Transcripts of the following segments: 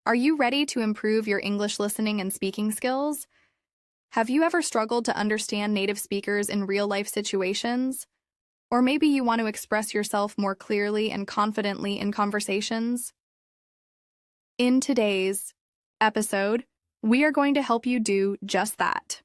Are you ready to improve your English listening and speaking skills? Have you ever struggled to understand native speakers in real-life situations? Or maybe you want to express yourself more clearly and confidently in conversations? In today's episode, we are going to help you do just that.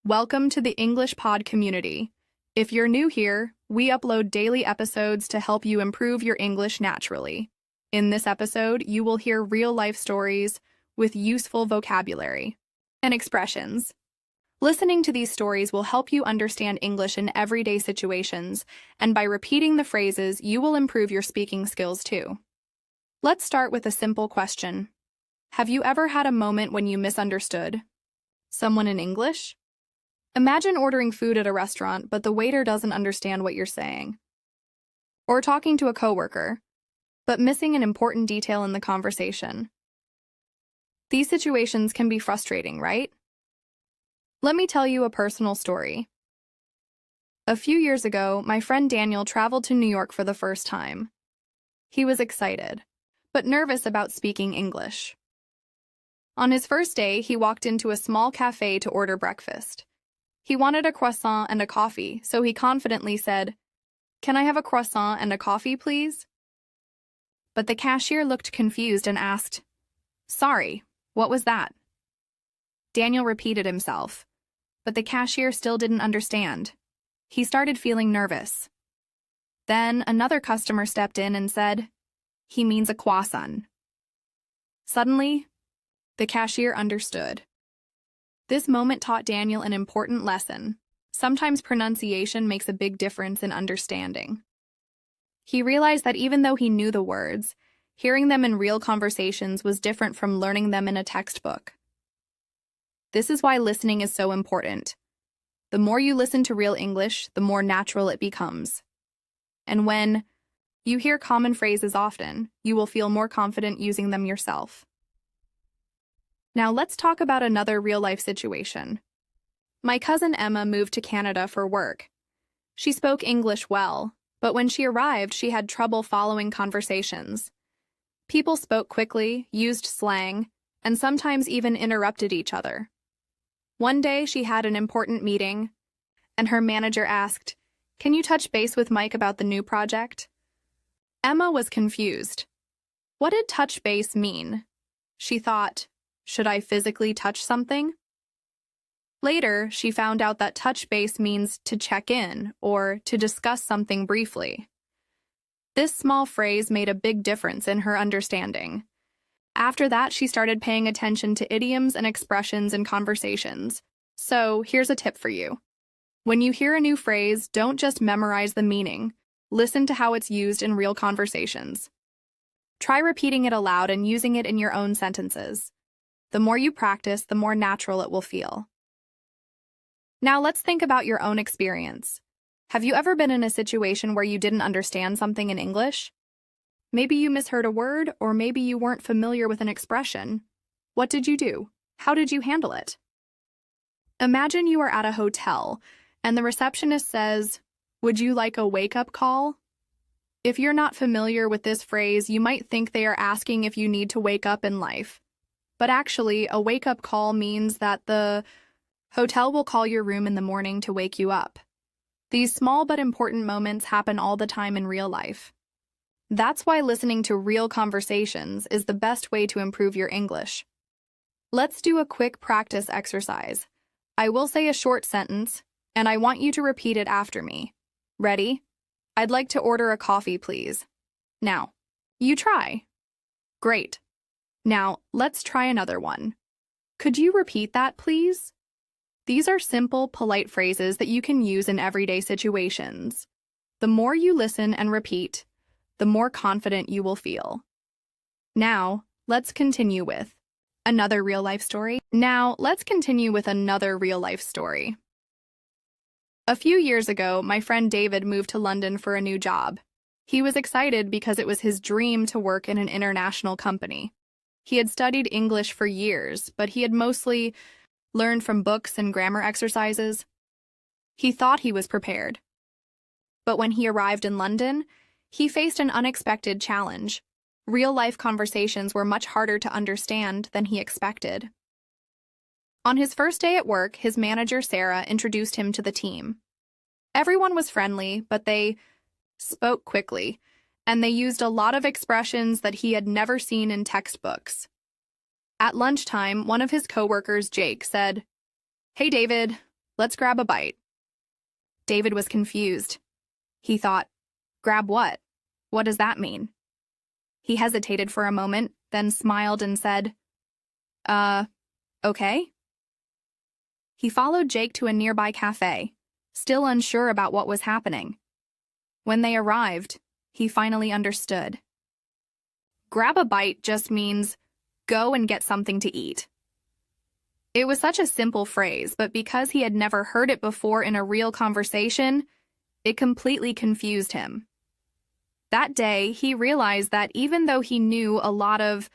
Welcome to the English Pod community. If you're new here, we upload daily episodes to help you improve your English naturally. In this episode, you will hear real-life stories with useful vocabulary and expressions. Listening to these stories will help you understand English in everyday situations, and by repeating the phrases, you will improve your speaking skills too. Let's start with a simple question. Have you ever had a moment when you misunderstood someone in English? Imagine ordering food at a restaurant, but the waiter doesn't understand what you're saying. Or talking to a coworker, but missing an important detail in the conversation. These situations can be frustrating, right? Let me tell you a personal story. A few years ago, my friend Daniel traveled to New York for the first time. He was excited, but nervous about speaking English. On his first day, he walked into a small cafe to order breakfast. He wanted a croissant and a coffee, so he confidently said, "Can I have a croissant and a coffee, please?" But the cashier looked confused and asked, "Sorry, what was that?" Daniel repeated himself, but the cashier still didn't understand. He started feeling nervous. Then another customer stepped in and said, "He means a croissant." Suddenly, the cashier understood. This moment taught Daniel an important lesson. Sometimes pronunciation makes a big difference in understanding. He realized that even though he knew the words, hearing them in real conversations was different from learning them in a textbook. This is why listening is so important. The more you listen to real English, the more natural it becomes. And when you hear common phrases often, you will feel more confident using them yourself. Now let's talk about another real-life situation. My cousin Emma moved to Canada for work. She spoke English well, but when she arrived, she had trouble following conversations. People spoke quickly, used slang, and sometimes even interrupted each other. One day, she had an important meeting, and her manager asked, "Can you touch base with Mike about the new project?" Emma was confused. What did touch base mean? She thought, should I physically touch something? Later, she found out that touch base means to check in or to discuss something briefly. This small phrase made a big difference in her understanding. After that, she started paying attention to idioms and expressions in conversations. So, here's a tip for you. When you hear a new phrase, don't just memorize the meaning. Listen to how it's used in real conversations. Try repeating it aloud and using it in your own sentences. The more you practice, the more natural it will feel. Now let's think about your own experience. Have you ever been in a situation where you didn't understand something in English? Maybe you misheard a word, or maybe you weren't familiar with an expression. What did you do? How did you handle it? Imagine you are at a hotel, and the receptionist says, "Would you like a wake-up call?" If you're not familiar with this phrase, you might think they are asking if you need to wake up in life. But actually, a wake-up call means that the hotel will call your room in the morning to wake you up. These small but important moments happen all the time in real life. That's why listening to real conversations is the best way to improve your English. Let's do a quick practice exercise. I will say a short sentence, and I want you to repeat it after me. Ready? I'd like to order a coffee, please. Now, you try. Great. Now, let's try another one. Could you repeat that, please? These are simple, polite phrases that you can use in everyday situations. The more you listen and repeat, the more confident you will feel. Now, let's continue with another real-life story. A few years ago, my friend David moved to London for a new job. He was excited because it was his dream to work in an international company. He had studied English for years, but he had mostly learned from books and grammar exercises. He thought he was prepared. But when he arrived in London, he faced an unexpected challenge. Real-life conversations were much harder to understand than he expected. On his first day at work, his manager, Sarah, introduced him to the team. Everyone was friendly, but they spoke quickly, and they used a lot of expressions that he had never seen in textbooks. At lunchtime, one of his coworkers, Jake, said, "Hey, David, let's grab a bite." David was confused. He thought, "Grab what? What does that mean?" He hesitated for a moment, then smiled and said, Okay. He followed Jake to a nearby cafe, still unsure about what was happening. When they arrived, he finally understood. Grab a bite just means go and get something to eat. It was such a simple phrase, but because he had never heard it before in a real conversation, it completely confused him. That day, he realized that even though he knew a lot of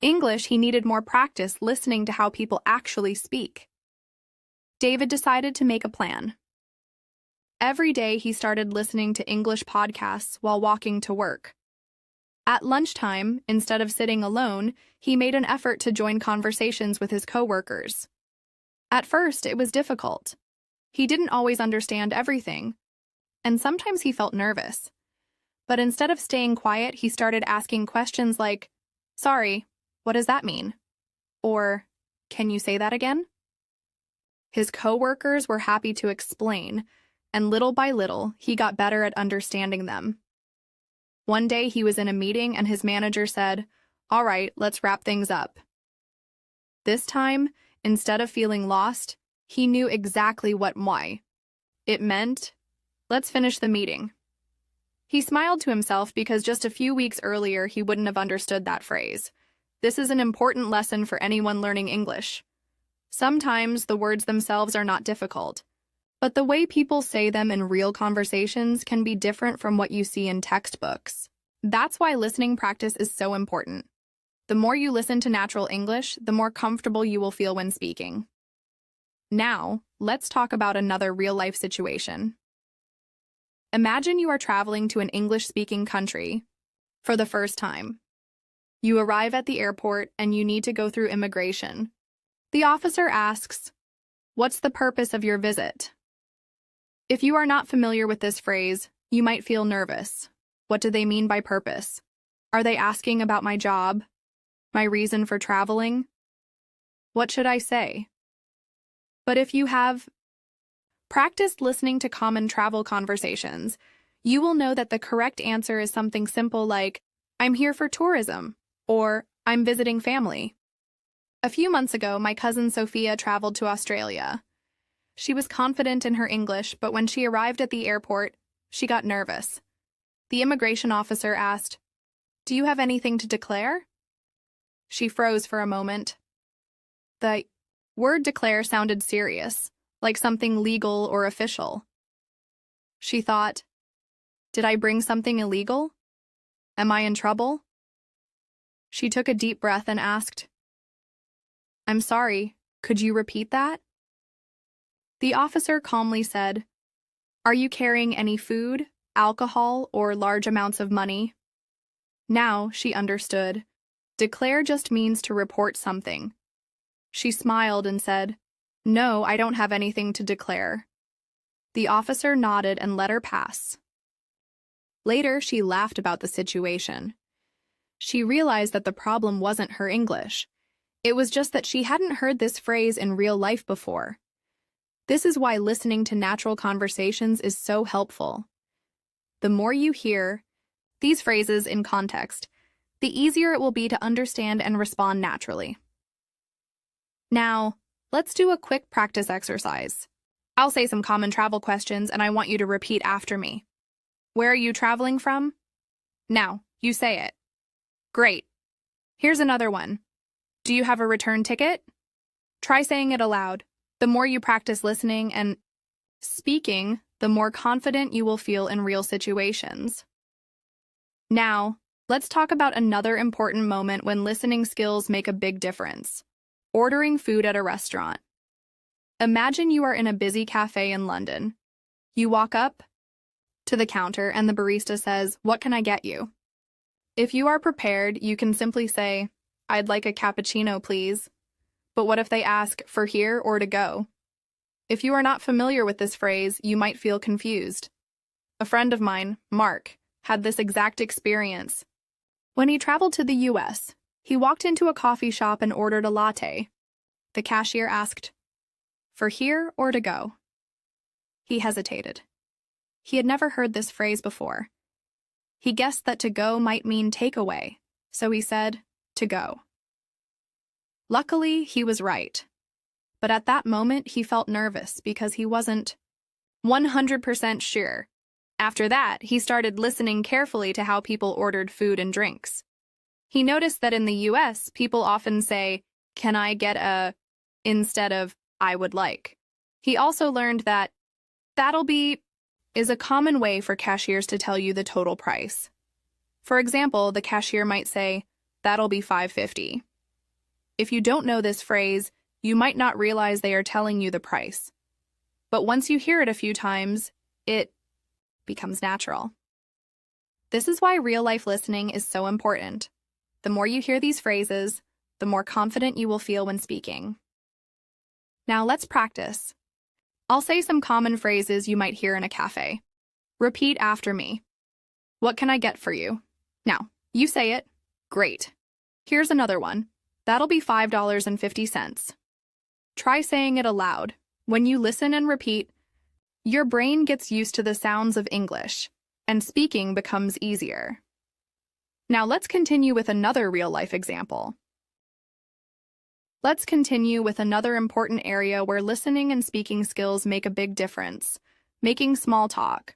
English, he needed more practice listening to how people actually speak. David decided to make a plan. Every day, he started listening to English podcasts while walking to work. At lunchtime, instead of sitting alone, he made an effort to join conversations with his coworkers. At first, it was difficult. He didn't always understand everything, and sometimes he felt nervous. But instead of staying quiet, he started asking questions like, "Sorry, what does that mean?" Or, "Can you say that again?" His coworkers were happy to explain, and little by little, he got better at understanding them. One day he was in a meeting and his manager said, "All right, let's wrap things up." This time, instead of feeling lost, he knew exactly what why. It meant, "Let's finish the meeting." He smiled to himself because just a few weeks earlier he wouldn't have understood that phrase. This is an important lesson for anyone learning English. Sometimes the words themselves are not difficult, but the way people say them in real conversations can be different from what you see in textbooks. That's why listening practice is so important. The more you listen to natural English, the more comfortable you will feel when speaking. Now, let's talk about another real-life situation. Imagine you are traveling to an English-speaking country for the first time. You arrive at the airport and you need to go through immigration. The officer asks, "What's the purpose of your visit?" If you are not familiar with this phrase, you might feel nervous. What do they mean by purpose? Are they asking about my job? My reason for traveling? What should I say? But if you have practiced listening to common travel conversations, you will know that the correct answer is something simple like, "I'm here for tourism," or "I'm visiting family." A few months ago, my cousin Sophia traveled to Australia. She was confident in her English, but when she arrived at the airport, she got nervous. The immigration officer asked, "Do you have anything to declare?" She froze for a moment. The word declare sounded serious, like something legal or official. She thought, "Did I bring something illegal? Am I in trouble?" She took a deep breath and asked, "I'm sorry, could you repeat that?" The officer calmly said, "Are you carrying any food, alcohol, or large amounts of money?" Now she understood. Declare just means to report something. She smiled and said, "No, I don't have anything to declare." The officer nodded and let her pass. Later, she laughed about the situation. She realized that the problem wasn't her English. It was just that she hadn't heard this phrase in real life before. This is why listening to natural conversations is so helpful. The more you hear these phrases in context, the easier it will be to understand and respond naturally. Now, let's do a quick practice exercise. I'll say some common travel questions and I want you to repeat after me. Where are you traveling from? Now, you say it. Great. Here's another one. Do you have a return ticket? Try saying it aloud. The more you practice listening and speaking, the more confident you will feel in real situations. Now, let's talk about another important moment when listening skills make a big difference. Ordering food at a restaurant. Imagine you are in a busy cafe in London. You walk up to the counter and the barista says, "What can I get you?" If you are prepared, you can simply say, "I'd like a cappuccino, please." But what if they ask for here or to go? If you are not familiar with this phrase, you might feel confused. A friend of mine, Mark, had this exact experience. When he traveled to the US, he walked into a coffee shop and ordered a latte. The cashier asked, "For here or to go?" He hesitated. He had never heard this phrase before. He guessed that to go might mean takeaway, so he said, "To go." Luckily, he was right. But at that moment, he felt nervous because he wasn't 100% sure. After that, he started listening carefully to how people ordered food and drinks. He noticed that in the US, people often say, "Can I get a," instead of "I would like." He also learned that "that'll be" is a common way for cashiers to tell you the total price. For example, the cashier might say, "That'll be $5.50. If you don't know this phrase, you might not realize they are telling you the price. But once you hear it a few times, it becomes natural. This is why real-life listening is so important. The more you hear these phrases, the more confident you will feel when speaking. Now let's practice. I'll say some common phrases you might hear in a cafe. Repeat after me. "What can I get for you?" Now, you say it. Great. Here's another one. "That'll be $5.50. Try saying it aloud. When you listen and repeat, your brain gets used to the sounds of English, and speaking becomes easier. Now let's continue with another real-life example. Let's continue with another important area where listening and speaking skills make a big difference: making small talk.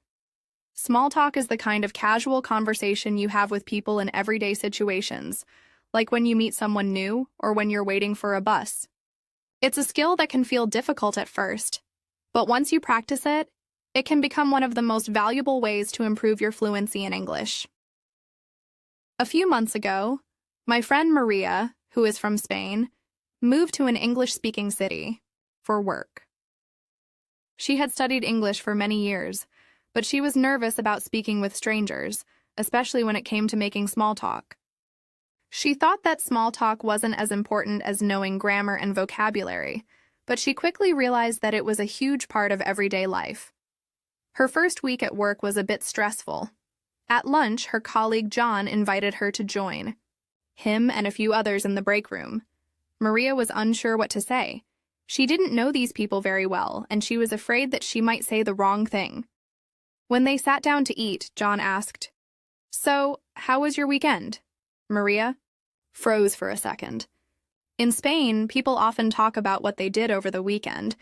Small talk is the kind of casual conversation you have with people in everyday situations, like when you meet someone new or when you're waiting for a bus. It's a skill that can feel difficult at first, but once you practice it, it can become one of the most valuable ways to improve your fluency in English. A few months ago, my friend Maria, who is from Spain, moved to an English-speaking city for work. She had studied English for many years, but she was nervous about speaking with strangers, especially when it came to making small talk. She thought that small talk wasn't as important as knowing grammar and vocabulary, but she quickly realized that it was a huge part of everyday life. Her first week at work was a bit stressful. At lunch, her colleague John invited her to join him and a few others in the break room. Maria was unsure what to say. She didn't know these people very well, and she was afraid that she might say the wrong thing. When they sat down to eat, John asked, "So, how was your weekend?" Maria froze for a second. In Spain, people often talk about what they did over the weekend,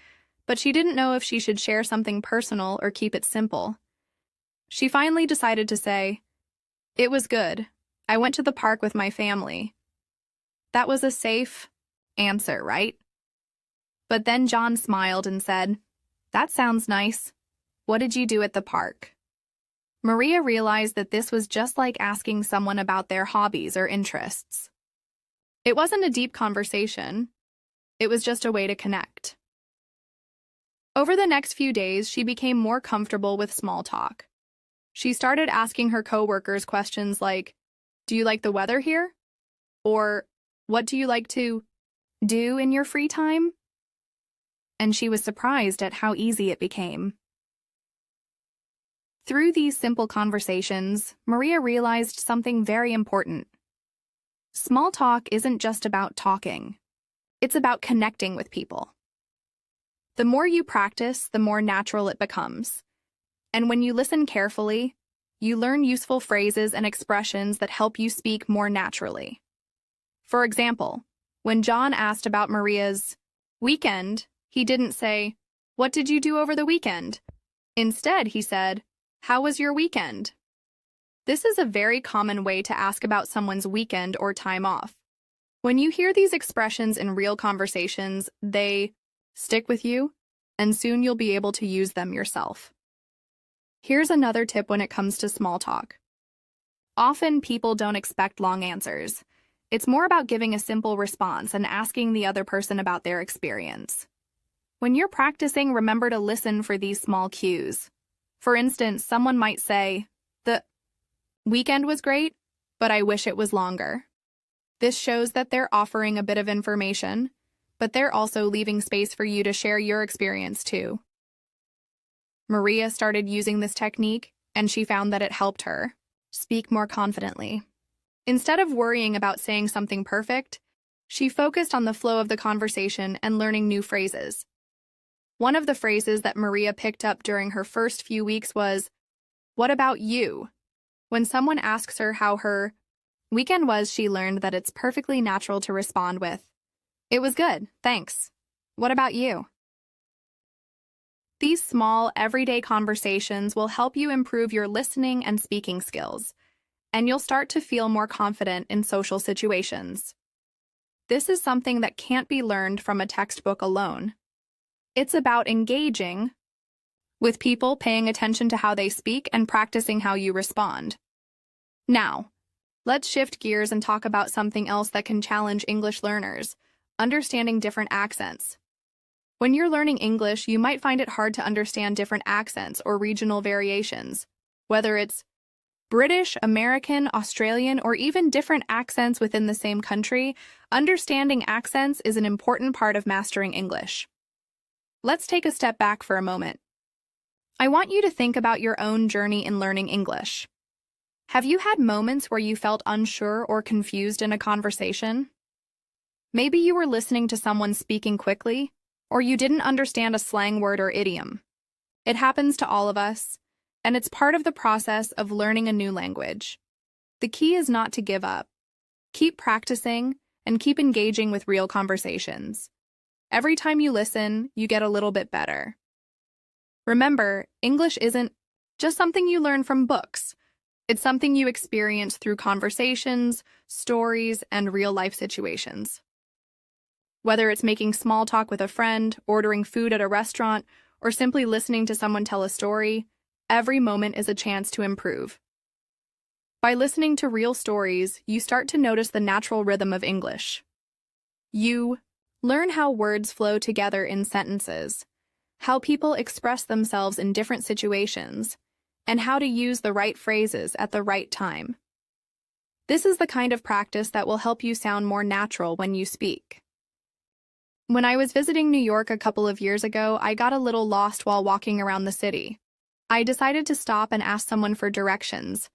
but she didn't know if she should share something personal or keep it simple. She finally decided to say, "It was good. I went to the park with my family." That was a safe answer, right? But then John smiled and said, "That sounds nice. What did you do at the park?" Maria realized that this was just like asking someone about their hobbies or interests. It wasn't a deep conversation. It was just a way to connect. Over the next few days, she became more comfortable with small talk. She started asking her coworkers questions like, "Do you like the weather here?" Or, "What do you like to do in your free time?" And she was surprised at how easy it became. Through these simple conversations, Maria realized something very important. Small talk isn't just about talking. It's about connecting with people. The more you practice, the more natural it becomes. And when you listen carefully, you learn useful phrases and expressions that help you speak more naturally. For example, when John asked about Maria's weekend, he didn't say, "What did you do over the weekend?" Instead, he said, "How was your weekend?" This is a very common way to ask about someone's weekend or time off. When you hear these expressions in real conversations, they stick with you, and soon you'll be able to use them yourself. Here's another tip when it comes to small talk. Often people don't expect long answers. It's more about giving a simple response and asking the other person about their experience. When you're practicing, remember to listen for these small cues. For instance, someone might say, "The weekend was great, but I wish it was longer. This shows that they're offering a bit of information, but they're also leaving space for you to share your experience too. Maria started using this technique, and she found that it helped her speak more confidently. Instead of worrying about saying something perfect, she focused on the flow of the conversation and learning new phrases. One of the phrases that Maria picked up during her first few weeks was, "What about you?" When someone asks her how her weekend was, she learned that it's perfectly natural to respond with, "It was good, thanks. What about you?" These small, everyday conversations will help you improve your listening and speaking skills, and you'll start to feel more confident in social situations. This is something that can't be learned from a textbook alone. It's about engaging with people, paying attention to how they speak, and practicing how you respond. Now, let's shift gears and talk about something else that can challenge English learners: understanding different accents. When you're learning English, you might find it hard to understand different accents or regional variations, whether it's British, American, Australian, or even different accents within the same country. Understanding accents is an important part of mastering English. Let's take a step back for a moment. I want you to think about your own journey in learning English. Have you had moments where you felt unsure or confused in a conversation? Maybe you were listening to someone speaking quickly, or you didn't understand a slang word or idiom. It happens to all of us, and it's part of the process of learning a new language. The key is not to give up. Keep practicing and keep engaging with real conversations. Every time you listen, you get a little bit better. Remember, English isn't just something you learn from books. It's something you experience through conversations, stories, and real-life situations. Whether it's making small talk with a friend, ordering food at a restaurant, or simply listening to someone tell a story, every moment is a chance to improve. By listening to real stories, you start to notice the natural rhythm of English. You learn how words flow together in sentences, how people express themselves in different situations, and how to use the right phrases at the right time. This is the kind of practice that will help you sound more natural when you speak. When I was visiting New York a couple of years ago, I got a little lost while walking around the city. I decided to stop and ask someone for directions.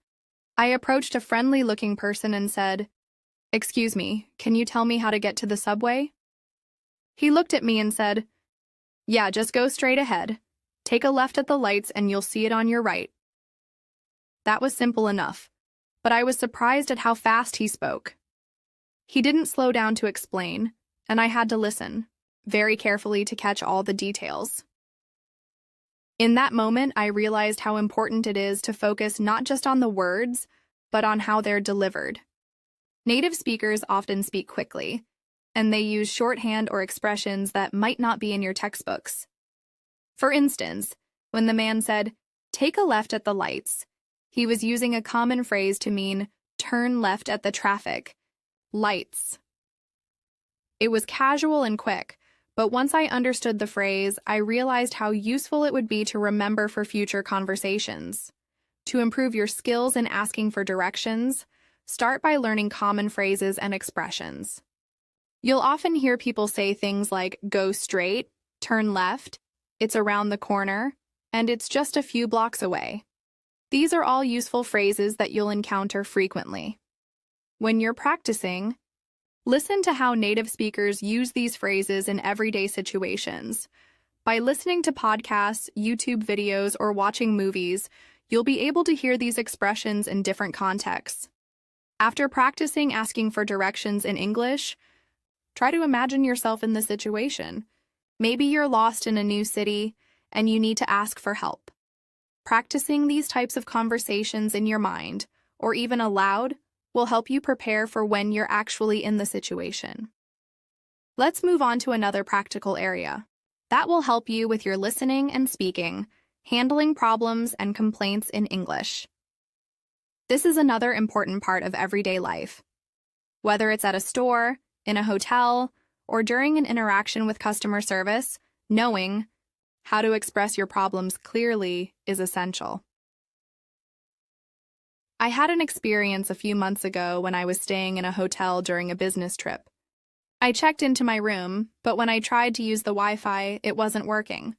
I approached a friendly-looking person and said, "Excuse me, can you tell me how to get to the subway?" He looked at me and said, "Yeah, just go straight ahead. Take a left at the lights and you'll see it on your right." That was simple enough, but I was surprised at how fast he spoke. He didn't slow down to explain, and I had to listen very carefully to catch all the details. In that moment, I realized how important it is to focus not just on the words, but on how they're delivered. Native speakers often speak quickly, and they use shorthand or expressions that might not be in your textbooks. For instance, when the man said, "Take a left at the lights," he was using a common phrase to mean turn left at the traffic lights. It was casual and quick, but once I understood the phrase, I realized how useful it would be to remember for future conversations. To improve your skills in asking for directions, start by learning common phrases and expressions. You'll often hear people say things like "go straight," "turn left," "it's around the corner," and "it's just a few blocks away." These are all useful phrases that you'll encounter frequently. When you're practicing, listen to how native speakers use these phrases in everyday situations. By listening to podcasts, YouTube videos, or watching movies, you'll be able to hear these expressions in different contexts. After practicing asking for directions in English, try to imagine yourself in the situation. Maybe you're lost in a new city and you need to ask for help. Practicing these types of conversations in your mind, or even aloud, will help you prepare for when you're actually in the situation. Let's move on to another practical area. That will help you with your listening and speaking, handling problems and complaints in English. This is another important part of everyday life. Whether it's at a store, in a hotel, or during an interaction with customer service, knowing how to express your problems clearly is essential. I had an experience a few months ago when I was staying in a hotel during a business trip. I checked into my room, but when I tried to use the Wi-Fi, it wasn't working.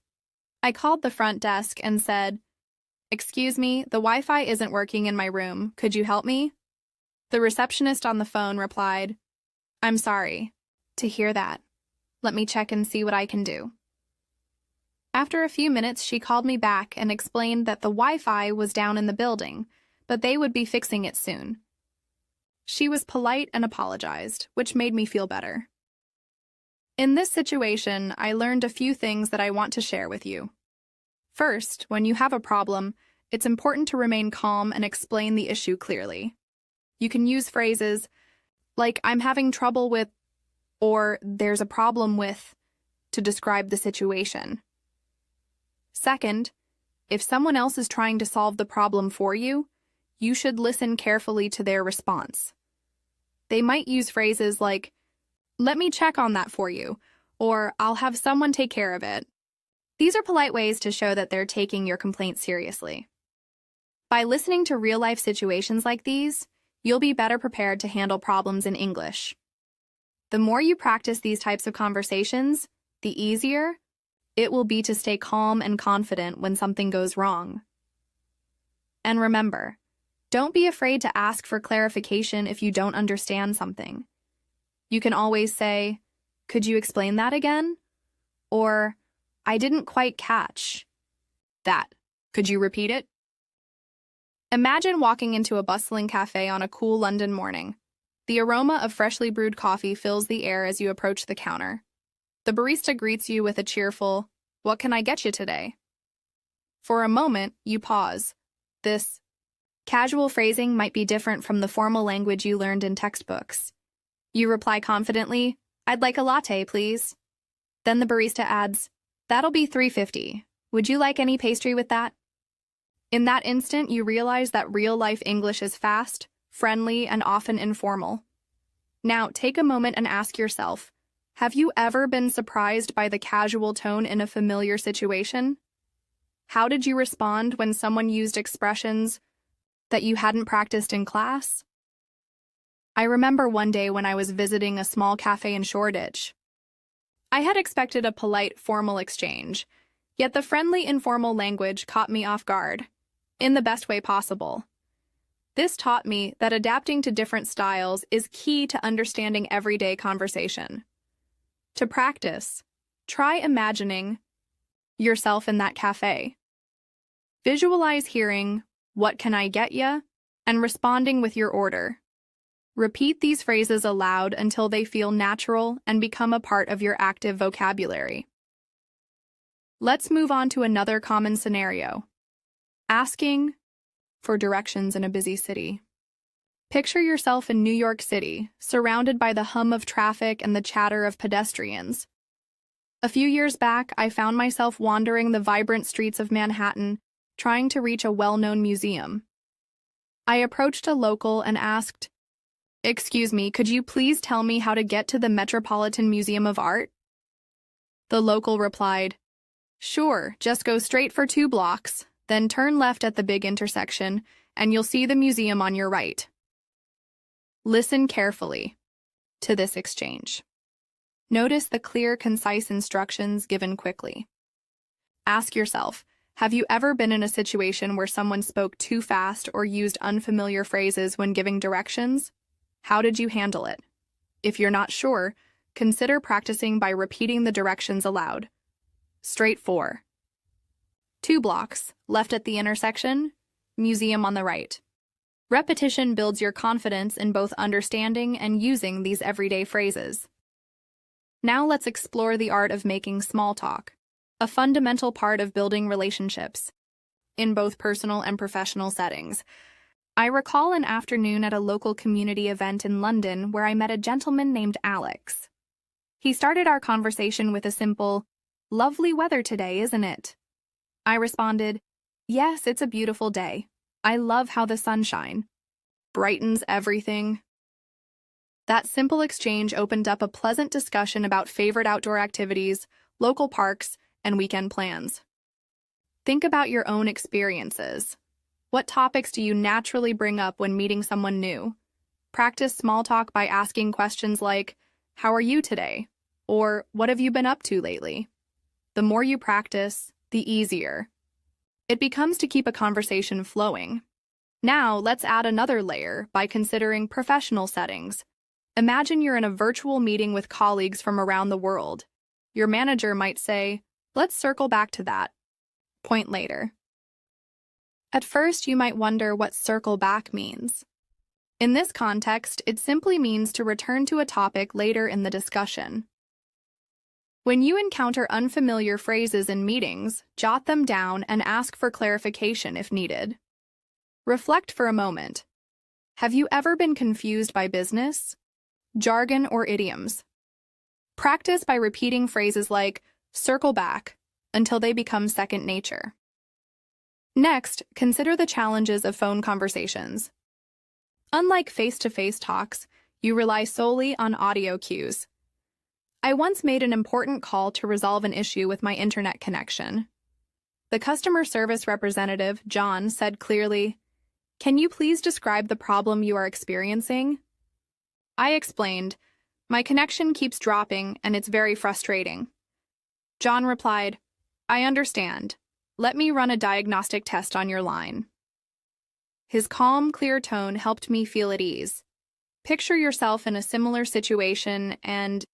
I called the front desk and said, "Excuse me, the Wi-Fi isn't working in my room. Could you help me?" The receptionist on the phone replied, "I'm sorry to hear that. Let me check and see what I can do." After a few minutes, she called me back and explained that the Wi-Fi was down in the building, but they would be fixing it soon. She was polite and apologized, which made me feel better. In this situation, I learned a few things that I want to share with you. First, when you have a problem, it's important to remain calm and explain the issue clearly. You can use phrases like, "I'm having trouble with," or "there's a problem with," to describe the situation. Second, if someone else is trying to solve the problem for you, you should listen carefully to their response. They might use phrases like, "Let me check on that for you," or "I'll have someone take care of it." These are polite ways to show that they're taking your complaint seriously. By listening to real-life situations like these, you'll be better prepared to handle problems in English. The more you practice these types of conversations, the easier it will be to stay calm and confident when something goes wrong. And remember, don't be afraid to ask for clarification if you don't understand something. You can always say, "Could you explain that again?" Or, "I didn't quite catch that. Could you repeat it?" Imagine walking into a bustling cafe on a cool London morning. The aroma of freshly brewed coffee fills the air as you approach the counter. The barista greets you with a cheerful, "What can I get you today?" For a moment, you pause. This casual phrasing might be different from the formal language you learned in textbooks. You reply confidently, "I'd like a latte, please." Then the barista adds, "That'll be $3.50. Would you like any pastry with that?" In that instant, you realize that real-life English is fast, friendly, and often informal. Now, take a moment and ask yourself, have you ever been surprised by the casual tone in a familiar situation? How did you respond when someone used expressions that you hadn't practiced in class? I remember one day when I was visiting a small cafe in Shoreditch. I had expected a polite, formal exchange, yet the friendly, informal language caught me off guard, in the best way possible. This taught me that adapting to different styles is key to understanding everyday conversation. To practice, try imagining yourself in that cafe. Visualize hearing, "What can I get ya?" and responding with your order. Repeat these phrases aloud until they feel natural and become a part of your active vocabulary. Let's move on to another common scenario: asking for directions in a busy city. Picture yourself in New York City, surrounded by the hum of traffic and the chatter of pedestrians. A few years back, I found myself wandering the vibrant streets of Manhattan, trying to reach a well-known museum. I approached a local and asked, "Excuse me, could you please tell me how to get to the Metropolitan Museum of Art?" The local replied, "Sure, just go straight for 2 blocks, then turn left at the big intersection, and you'll see the museum on your right." Listen carefully to this exchange. Notice the clear, concise instructions given quickly. Ask yourself, have you ever been in a situation where someone spoke too fast or used unfamiliar phrases when giving directions? How did you handle it? If you're not sure, consider practicing by repeating the directions aloud. Straight for 2 blocks, left at the intersection, museum on the right. Repetition builds your confidence in both understanding and using these everyday phrases. Now let's explore the art of making small talk, a fundamental part of building relationships, in both personal and professional settings. I recall an afternoon at a local community event in London where I met a gentleman named Alex. He started our conversation with a simple, "Lovely weather today, isn't it?" I responded, "Yes, it's a beautiful day. I love how the sunshine brightens everything." That simple exchange opened up a pleasant discussion about favorite outdoor activities, local parks, and weekend plans. Think about your own experiences. What topics do you naturally bring up when meeting someone new? Practice small talk by asking questions like, "How are you today?" Or "What have you been up to lately?" The more you practice, the easier it becomes to keep a conversation flowing. Now, let's add another layer by considering professional settings. Imagine you're in a virtual meeting with colleagues from around the world. Your manager might say, "Let's circle back to that point later." At first, you might wonder what circle back means. In this context, it simply means to return to a topic later in the discussion. When you encounter unfamiliar phrases in meetings, jot them down and ask for clarification if needed. Reflect for a moment. Have you ever been confused by business, jargon, or idioms? Practice by repeating phrases like "circle back" until they become second nature. Next, consider the challenges of phone conversations. Unlike face-to-face talks, you rely solely on audio cues. I once made an important call to resolve an issue with my internet connection. The customer service representative, John, said clearly, "Can you please describe the problem you are experiencing?" I explained, "My connection keeps dropping and it's very frustrating." John replied, "I understand. Let me run a diagnostic test on your line." His calm, clear tone helped me feel at ease. Picture yourself in a similar situation and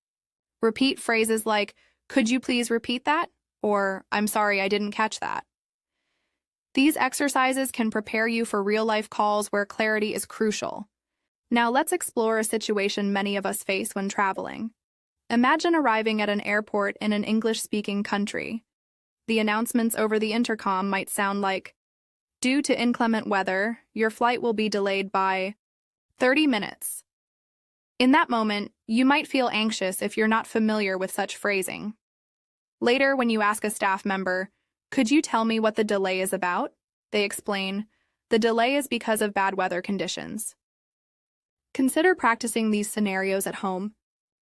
repeat phrases like, "Could you please repeat that?" Or, "I'm sorry, I didn't catch that." These exercises can prepare you for real-life calls where clarity is crucial. Now let's explore a situation many of us face when traveling. Imagine arriving at an airport in an English-speaking country. The announcements over the intercom might sound like, "Due to inclement weather, your flight will be delayed by 30 minutes. In that moment, you might feel anxious if you're not familiar with such phrasing. Later, when you ask a staff member, "Could you tell me what the delay is about?" they explain, "The delay is because of bad weather conditions." Consider practicing these scenarios at home.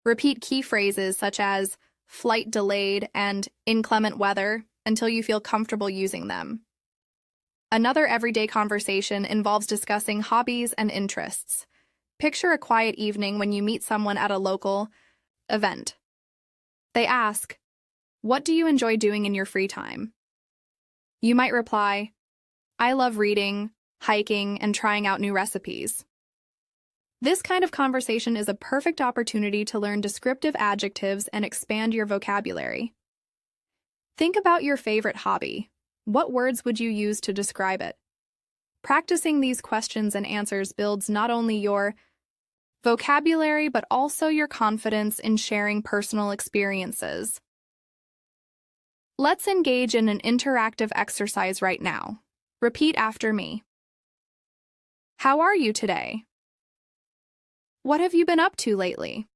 Repeat key phrases such as "flight delayed" and "inclement weather" until you feel comfortable using them. Another everyday conversation involves discussing hobbies and interests. Picture a quiet evening when you meet someone at a local event. They ask, "What do you enjoy doing in your free time?" You might reply, "I love reading, hiking, and trying out new recipes." This kind of conversation is a perfect opportunity to learn descriptive adjectives and expand your vocabulary. Think about your favorite hobby. What words would you use to describe it? Practicing these questions and answers builds not only your vocabulary but also your confidence in sharing personal experiences. Let's engage in an interactive exercise right now. Repeat after me. How are you today? What have you been up to lately?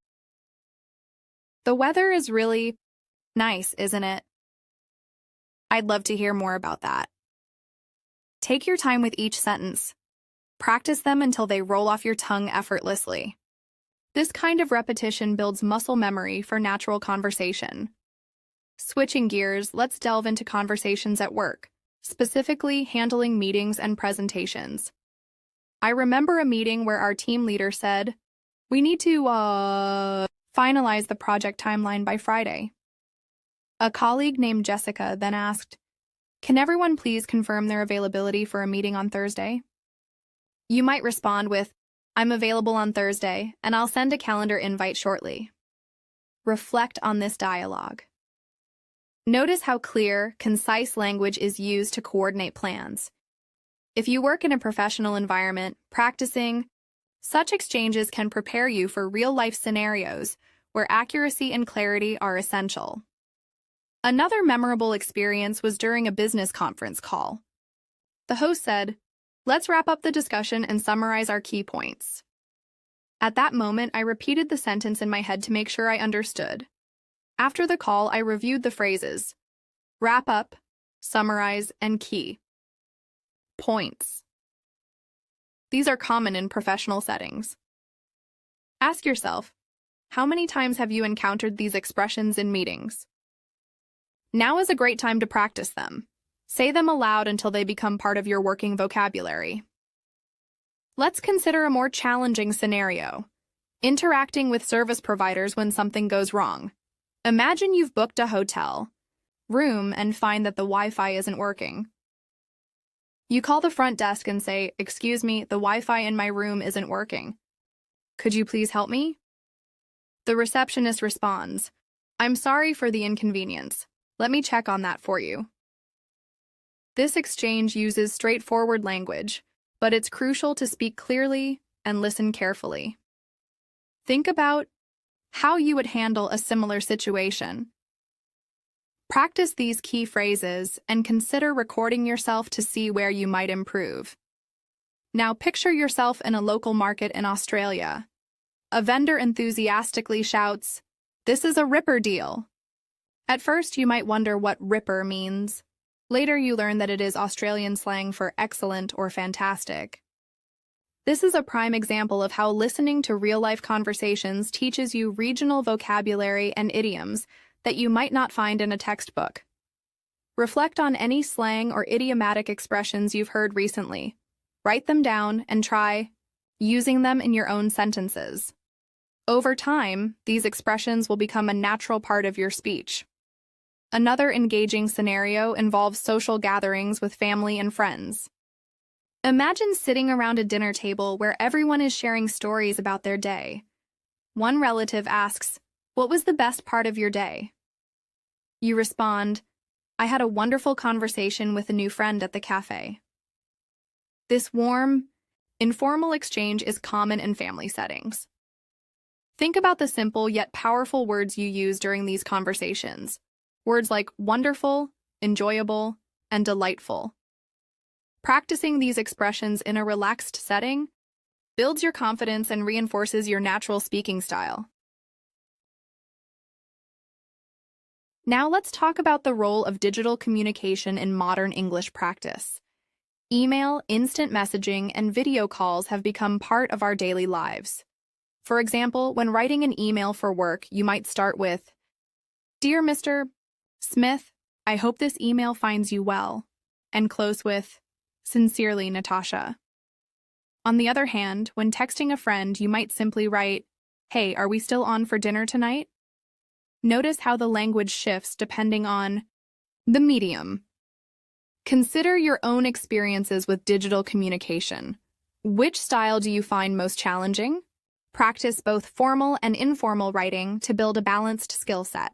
The weather is really nice, isn't it? I'd love to hear more about that. Take your time with each sentence. Practice them until they roll off your tongue effortlessly. This kind of repetition builds muscle memory for natural conversation. Switching gears, let's delve into conversations at work, specifically handling meetings and presentations. I remember a meeting where our team leader said, "We need to, finalize the project timeline by Friday." A colleague named Jessica then asked, "Can everyone please confirm their availability for a meeting on Thursday?" You might respond with, "I'm available on Thursday, and I'll send a calendar invite shortly." Reflect on this dialogue. Notice how clear, concise language is used to coordinate plans. If you work in a professional environment, practicing such exchanges can prepare you for real-life scenarios where accuracy and clarity are essential. Another memorable experience was during a business conference call. The host said, "Let's wrap up the discussion and summarize our key points." At that moment, I repeated the sentence in my head to make sure I understood. After the call, I reviewed the phrases: wrap up, summarize, and key points. These are common in professional settings. Ask yourself, how many times have you encountered these expressions in meetings? Now is a great time to practice them. Say them aloud until they become part of your working vocabulary. Let's consider a more challenging scenario: interacting with service providers when something goes wrong. Imagine you've booked a hotel room and find that the Wi-Fi isn't working. You call the front desk and say, "Excuse me, the Wi-Fi in my room isn't working. Could you please help me?" The receptionist responds, "I'm sorry for the inconvenience. Let me check on that for you." This exchange uses straightforward language, but it's crucial to speak clearly and listen carefully. Think about how you would handle a similar situation. Practice these key phrases and consider recording yourself to see where you might improve. Now picture yourself in a local market in Australia. A vendor enthusiastically shouts, "This is a ripper deal." At first, you might wonder what ripper means. Later, you learn that it is Australian slang for excellent or fantastic. This is a prime example of how listening to real-life conversations teaches you regional vocabulary and idioms that you might not find in a textbook. Reflect on any slang or idiomatic expressions you've heard recently. Write them down and try using them in your own sentences. Over time, these expressions will become a natural part of your speech. Another engaging scenario involves social gatherings with family and friends. Imagine sitting around a dinner table where everyone is sharing stories about their day. One relative asks, "What was the best part of your day?" You respond, "I had a wonderful conversation with a new friend at the cafe." This warm, informal exchange is common in family settings. Think about the simple yet powerful words you use during these conversations. Words like wonderful, enjoyable, and delightful. Practicing these expressions in a relaxed setting builds your confidence and reinforces your natural speaking style. Now let's talk about the role of digital communication in modern English practice. Email, instant messaging, and video calls have become part of our daily lives. For example, when writing an email for work, you might start with, "Dear Mr. Smith, I hope this email finds you well," and close with, "Sincerely, Natasha." On the other hand, when texting a friend, you might simply write, "Hey, are we still on for dinner tonight?" Notice how the language shifts depending on the medium. Consider your own experiences with digital communication. Which style do you find most challenging? Practice both formal and informal writing to build a balanced skill set.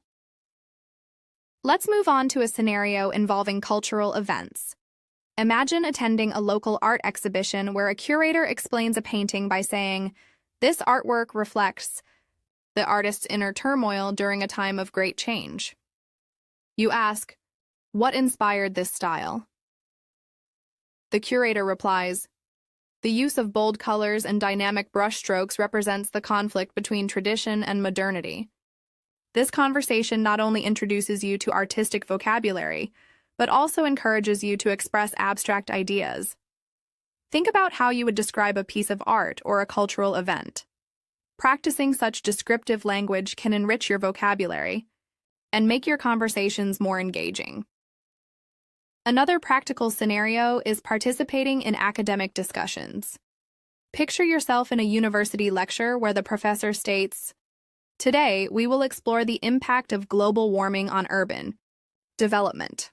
Let's move on to a scenario involving cultural events. Imagine attending a local art exhibition where a curator explains a painting by saying, "This artwork reflects the artist's inner turmoil during a time of great change." You ask, "What inspired this style?" The curator replies, "The use of bold colors and dynamic brushstrokes represents the conflict between tradition and modernity." This conversation not only introduces you to artistic vocabulary, but also encourages you to express abstract ideas. Think about how you would describe a piece of art or a cultural event. Practicing such descriptive language can enrich your vocabulary and make your conversations more engaging. Another practical scenario is participating in academic discussions. Picture yourself in a university lecture where the professor states, "Today, we will explore the impact of global warming on urban development."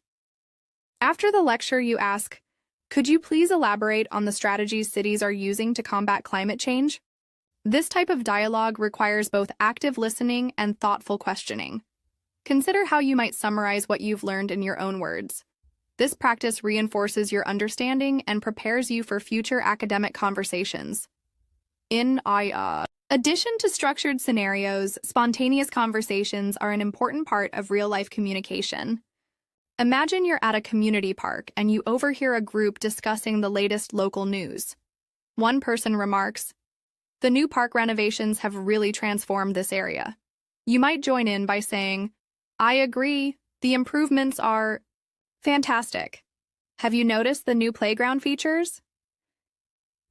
After the lecture, you ask, "Could you please elaborate on the strategies cities are using to combat climate change?" This type of dialogue requires both active listening and thoughtful questioning. Consider how you might summarize what you've learned in your own words. This practice reinforces your understanding and prepares you for future academic conversations. In addition to structured scenarios, spontaneous conversations are an important part of real-life communication. Imagine you're at a community park and you overhear a group discussing the latest local news. One person remarks, "The new park renovations have really transformed this area." You might join in by saying, "I agree, the improvements are fantastic. Have you noticed the new playground features?"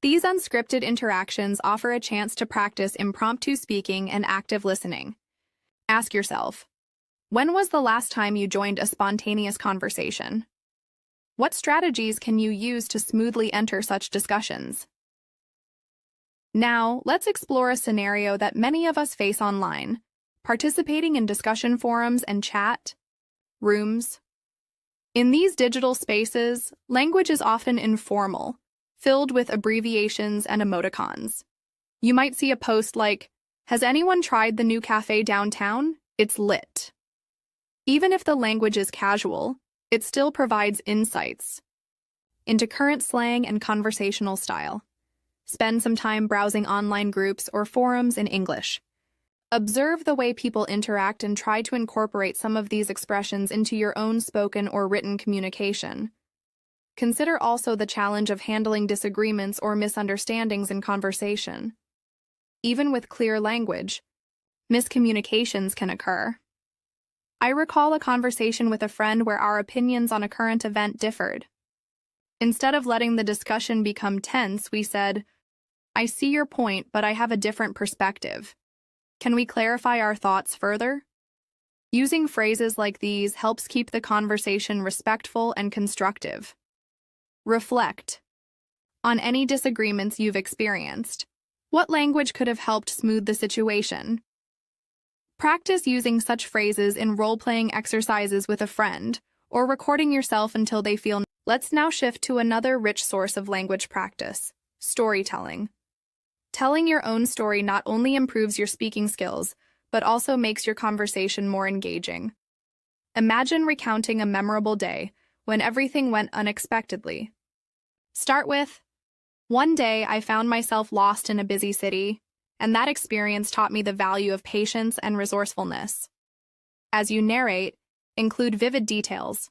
These unscripted interactions offer a chance to practice impromptu speaking and active listening. Ask yourself, when was the last time you joined a spontaneous conversation? What strategies can you use to smoothly enter such discussions? Now, let's explore a scenario that many of us face online: participating in discussion forums and chat rooms. In these digital spaces, language is often informal, filled with abbreviations and emoticons. You might see a post like, "Has anyone tried the new cafe downtown? It's lit." Even if the language is casual, it still provides insights into current slang and conversational style. Spend some time browsing online groups or forums in English. Observe the way people interact and try to incorporate some of these expressions into your own spoken or written communication. Consider also the challenge of handling disagreements or misunderstandings in conversation. Even with clear language, miscommunications can occur. I recall a conversation with a friend where our opinions on a current event differed. Instead of letting the discussion become tense, we said, "I see your point, but I have a different perspective. Can we clarify our thoughts further?" Using phrases like these helps keep the conversation respectful and constructive. Reflect on any disagreements you've experienced. What language could have helped smooth the situation? Practice using such phrases in role-playing exercises with a friend, or recording yourself until they feel. Let's now shift to another rich source of language practice: storytelling. Telling your own story not only improves your speaking skills, but also makes your conversation more engaging. Imagine recounting a memorable day when everything went unexpectedly. Start with, "One day I found myself lost in a busy city, and that experience taught me the value of patience and resourcefulness." As you narrate, include vivid details.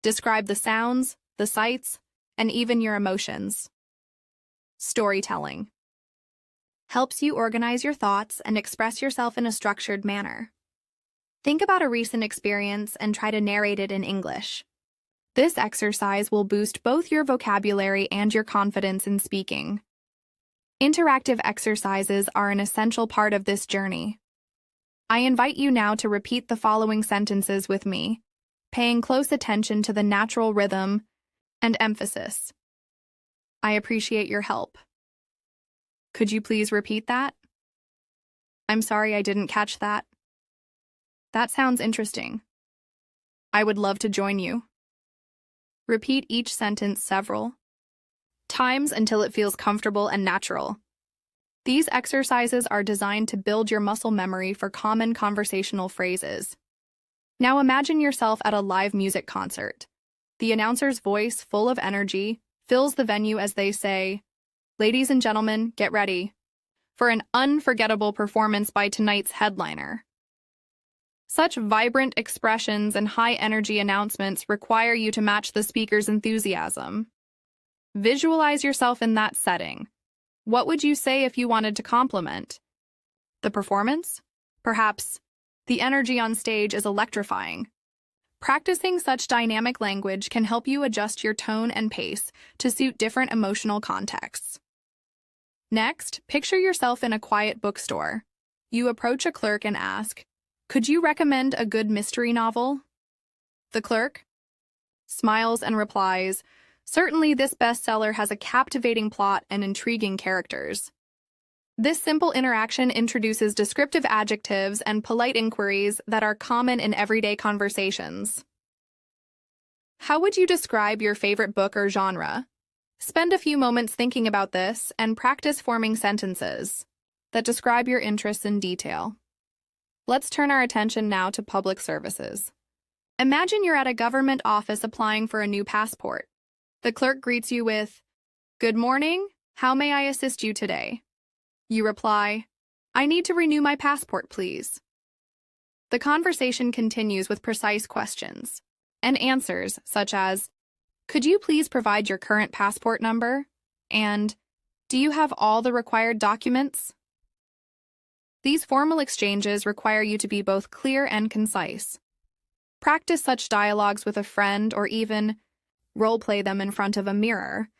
Describe the sounds, the sights, and even your emotions. Storytelling helps you organize your thoughts and express yourself in a structured manner. Think about a recent experience and try to narrate it in English. This exercise will boost both your vocabulary and your confidence in speaking. Interactive exercises are an essential part of this journey. I invite you now to repeat the following sentences with me, paying close attention to the natural rhythm and emphasis. I appreciate your help. Could you please repeat that? I'm sorry I didn't catch that. That sounds interesting. I would love to join you. Repeat each sentence several times until it feels comfortable and natural. These exercises are designed to build your muscle memory for common conversational phrases. Now imagine yourself at a live music concert. The announcer's voice, full of energy, fills the venue as they say, "Ladies and gentlemen, get ready for an unforgettable performance by tonight's headliner." Such vibrant expressions and high-energy announcements require you to match the speaker's enthusiasm. Visualize yourself in that setting. What would you say if you wanted to compliment the performance? Perhaps, "The energy on stage is electrifying." Practicing such dynamic language can help you adjust your tone and pace to suit different emotional contexts. Next, picture yourself in a quiet bookstore. You approach a clerk and ask, "Could you recommend a good mystery novel?" The clerk smiles and replies, "Certainly, this bestseller has a captivating plot and intriguing characters." This simple interaction introduces descriptive adjectives and polite inquiries that are common in everyday conversations. How would you describe your favorite book or genre? Spend a few moments thinking about this and practice forming sentences that describe your interests in detail. Let's turn our attention now to public services. Imagine you're at a government office applying for a new passport. The clerk greets you with, "Good morning, how may I assist you today?" You reply, "I need to renew my passport, please." The conversation continues with precise questions and answers such as, "Could you please provide your current passport number?" and "Do you have all the required documents?" These formal exchanges require you to be both clear and concise. Practice such dialogues with a friend or even role-play them in front of a mirror.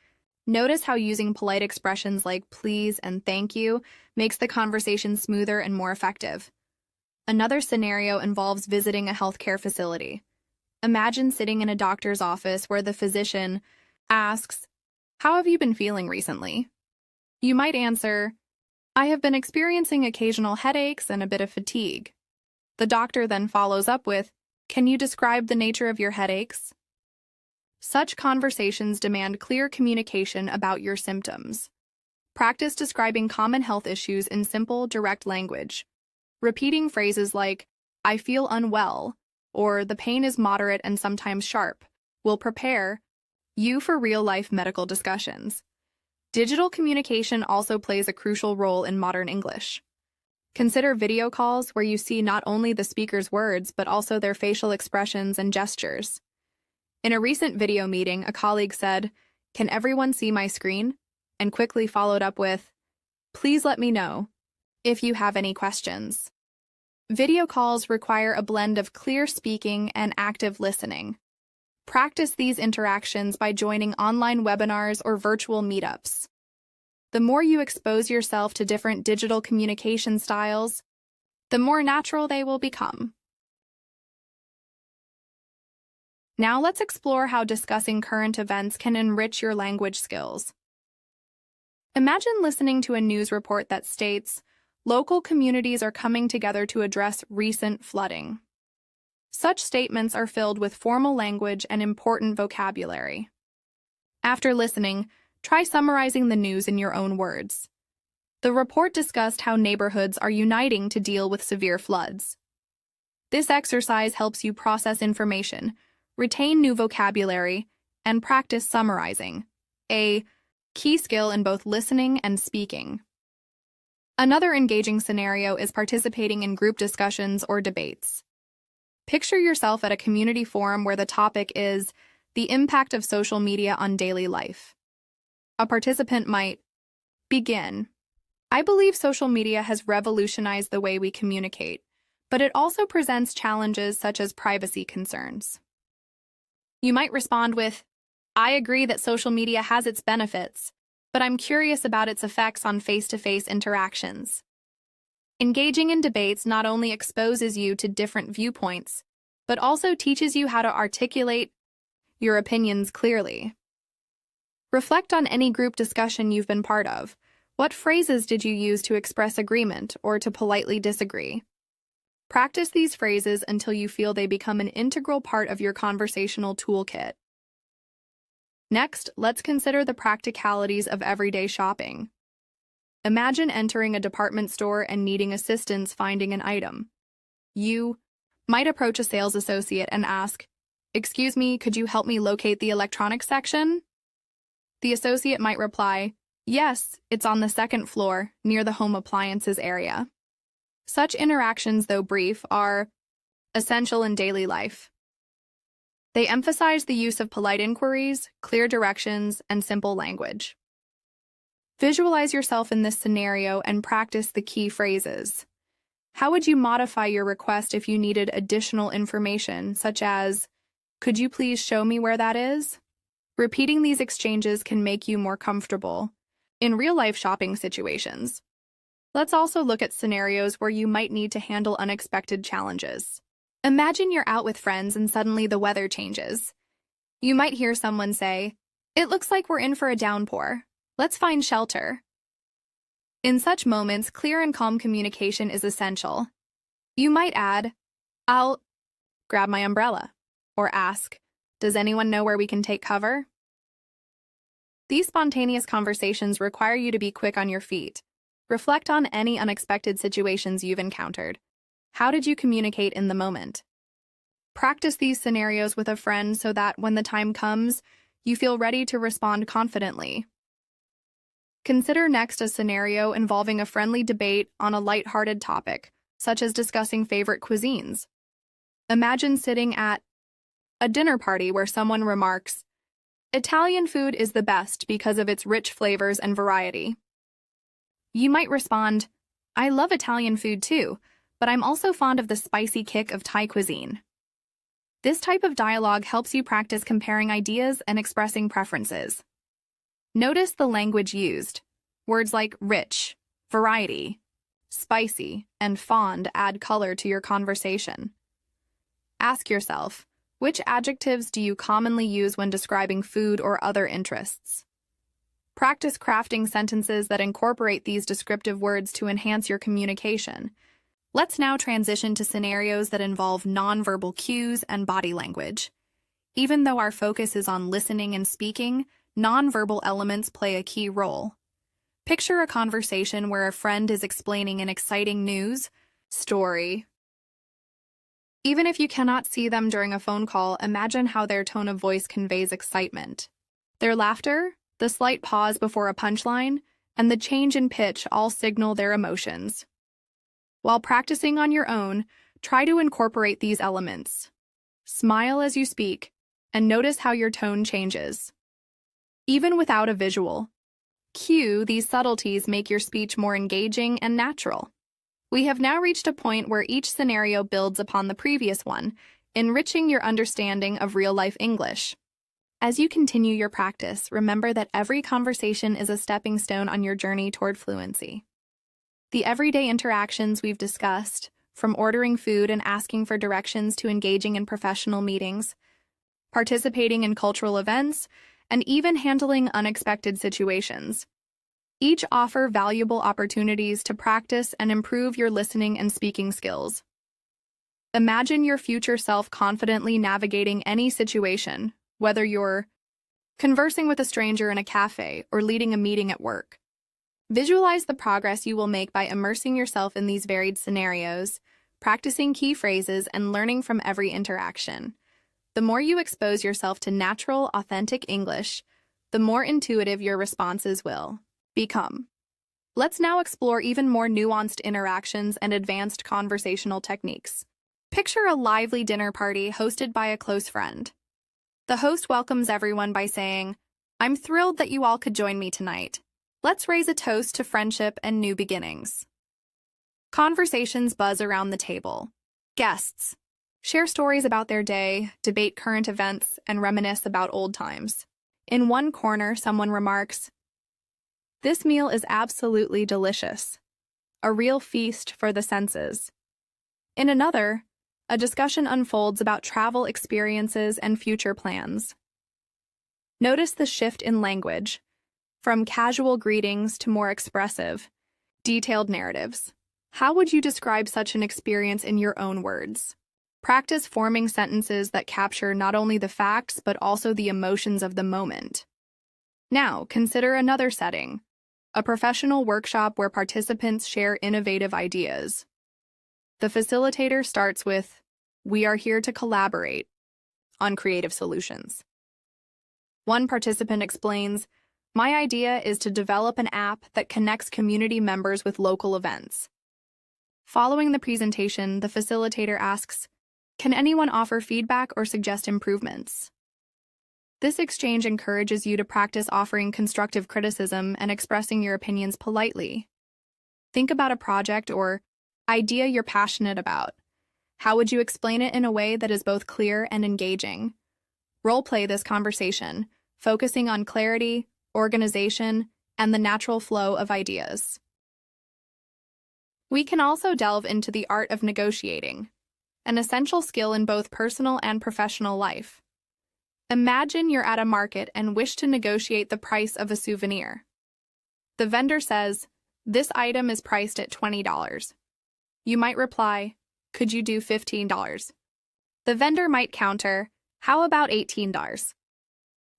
Notice how using polite expressions like please and thank you makes the conversation smoother and more effective. Another scenario involves visiting a healthcare facility. Imagine sitting in a doctor's office where the physician asks, "How have you been feeling recently?" You might answer, "I have been experiencing occasional headaches and a bit of fatigue." The doctor then follows up with, "Can you describe the nature of your headaches?" Such conversations demand clear communication about your symptoms. Practice describing common health issues in simple, direct language. Repeating phrases like, "I feel unwell," or "the pain is moderate and sometimes sharp," will prepare you for real-life medical discussions. Digital communication also plays a crucial role in modern English. Consider video calls where you see not only the speaker's words but also their facial expressions and gestures. In a recent video meeting, a colleague said, "Can everyone see my screen?" and quickly followed up with, "Please let me know if you have any questions." Video calls require a blend of clear speaking and active listening. Practice these interactions by joining online webinars or virtual meetups. The more you expose yourself to different digital communication styles, the more natural they will become. Now let's explore how discussing current events can enrich your language skills. Imagine listening to a news report that states, "Local communities are coming together to address recent flooding." Such statements are filled with formal language and important vocabulary. After listening, try summarizing the news in your own words. The report discussed how neighborhoods are uniting to deal with severe floods. This exercise helps you process information, retain new vocabulary, and practice summarizing, a key skill in both listening and speaking. Another engaging scenario is participating in group discussions or debates. Picture yourself at a community forum where the topic is the impact of social media on daily life. A participant might begin, "I believe social media has revolutionized the way we communicate, but it also presents challenges such as privacy concerns." You might respond with, "I agree that social media has its benefits, but I'm curious about its effects on face-to-face interactions." Engaging in debates not only exposes you to different viewpoints, but also teaches you how to articulate your opinions clearly. Reflect on any group discussion you've been part of. What phrases did you use to express agreement or to politely disagree? Practice these phrases until you feel they become an integral part of your conversational toolkit. Next, let's consider the practicalities of everyday shopping. Imagine entering a department store and needing assistance finding an item. You might approach a sales associate and ask, "Excuse me, could you help me locate the electronics section?" The associate might reply, "Yes, it's on the second floor, near the home appliances area." Such interactions, though brief, are essential in daily life. They emphasize the use of polite inquiries, clear directions, and simple language. Visualize yourself in this scenario and practice the key phrases. How would you modify your request if you needed additional information, such as, "Could you please show me where that is?" Repeating these exchanges can make you more comfortable in real-life shopping situations. Let's also look at scenarios where you might need to handle unexpected challenges. Imagine you're out with friends and suddenly the weather changes. You might hear someone say, "It looks like we're in for a downpour. Let's find shelter." In such moments, clear and calm communication is essential. You might add, "I'll grab my umbrella," or ask, "Does anyone know where we can take cover?" These spontaneous conversations require you to be quick on your feet. Reflect on any unexpected situations you've encountered. How did you communicate in the moment? Practice these scenarios with a friend so that when the time comes, you feel ready to respond confidently. Consider next a scenario involving a friendly debate on a lighthearted topic, such as discussing favorite cuisines. Imagine sitting at a dinner party where someone remarks, "Italian food is the best because of its rich flavors and variety." You might respond, "I love Italian food too, but I'm also fond of the spicy kick of Thai cuisine." This type of dialogue helps you practice comparing ideas and expressing preferences. Notice the language used. Words like rich, variety, spicy, and fond add color to your conversation. Ask yourself, Which adjectives do you commonly use when describing food or other interests? Practice crafting sentences that incorporate these descriptive words to enhance your communication. Let's now transition to scenarios that involve nonverbal cues and body language. Even though our focus is on listening and speaking, nonverbal elements play a key role. Picture a conversation where a friend is explaining an exciting news story. Even if you cannot see them during a phone call, imagine how their tone of voice conveys excitement. Their laughter, the slight pause before a punchline, and the change in pitch all signal their emotions. While practicing on your own, try to incorporate these elements. Smile as you speak, and notice how your tone changes. Even without a visual cue, these subtleties make your speech more engaging and natural. We have now reached a point where each scenario builds upon the previous one, enriching your understanding of real-life English. As you continue your practice, remember that every conversation is a stepping stone on your journey toward fluency. The everyday interactions we've discussed, from ordering food and asking for directions to engaging in professional meetings, participating in cultural events, and even handling unexpected situations, each offer valuable opportunities to practice and improve your listening and speaking skills. Imagine your future self confidently navigating any situation, whether you're conversing with a stranger in a cafe or leading a meeting at work. Visualize the progress you will make by immersing yourself in these varied scenarios, practicing key phrases, and learning from every interaction. The more you expose yourself to natural, authentic English, the more intuitive your responses will become. Let's now explore even more nuanced interactions and advanced conversational techniques. Picture a lively dinner party hosted by a close friend. The host welcomes everyone by saying, "I'm thrilled that you all could join me tonight. Let's raise a toast to friendship and new beginnings." Conversations buzz around the table. Guests share stories about their day, debate current events, and reminisce about old times. In one corner, someone remarks, "This meal is absolutely delicious. A real feast for the senses." In another, a discussion unfolds about travel experiences and future plans. Notice the shift in language, from casual greetings to more expressive, detailed narratives. How would you describe such an experience in your own words? Practice forming sentences that capture not only the facts but also the emotions of the moment. Now, consider another setting, a professional workshop where participants share innovative ideas. The facilitator starts with, "We are here to collaborate on creative solutions." One participant explains, "My idea is to develop an app that connects community members with local events." Following the presentation, the facilitator asks, "Can anyone offer feedback or suggest improvements?" This exchange encourages you to practice offering constructive criticism and expressing your opinions politely. Think about a project or idea you're passionate about. How would you explain it in a way that is both clear and engaging? Role-play this conversation, focusing on clarity, organization, and the natural flow of ideas. We can also delve into the art of negotiating, an essential skill in both personal and professional life. Imagine you're at a market and wish to negotiate the price of a souvenir. The vendor says, "This item is priced at $20. You might reply, "Could you do $15? The vendor might counter, "How about $18?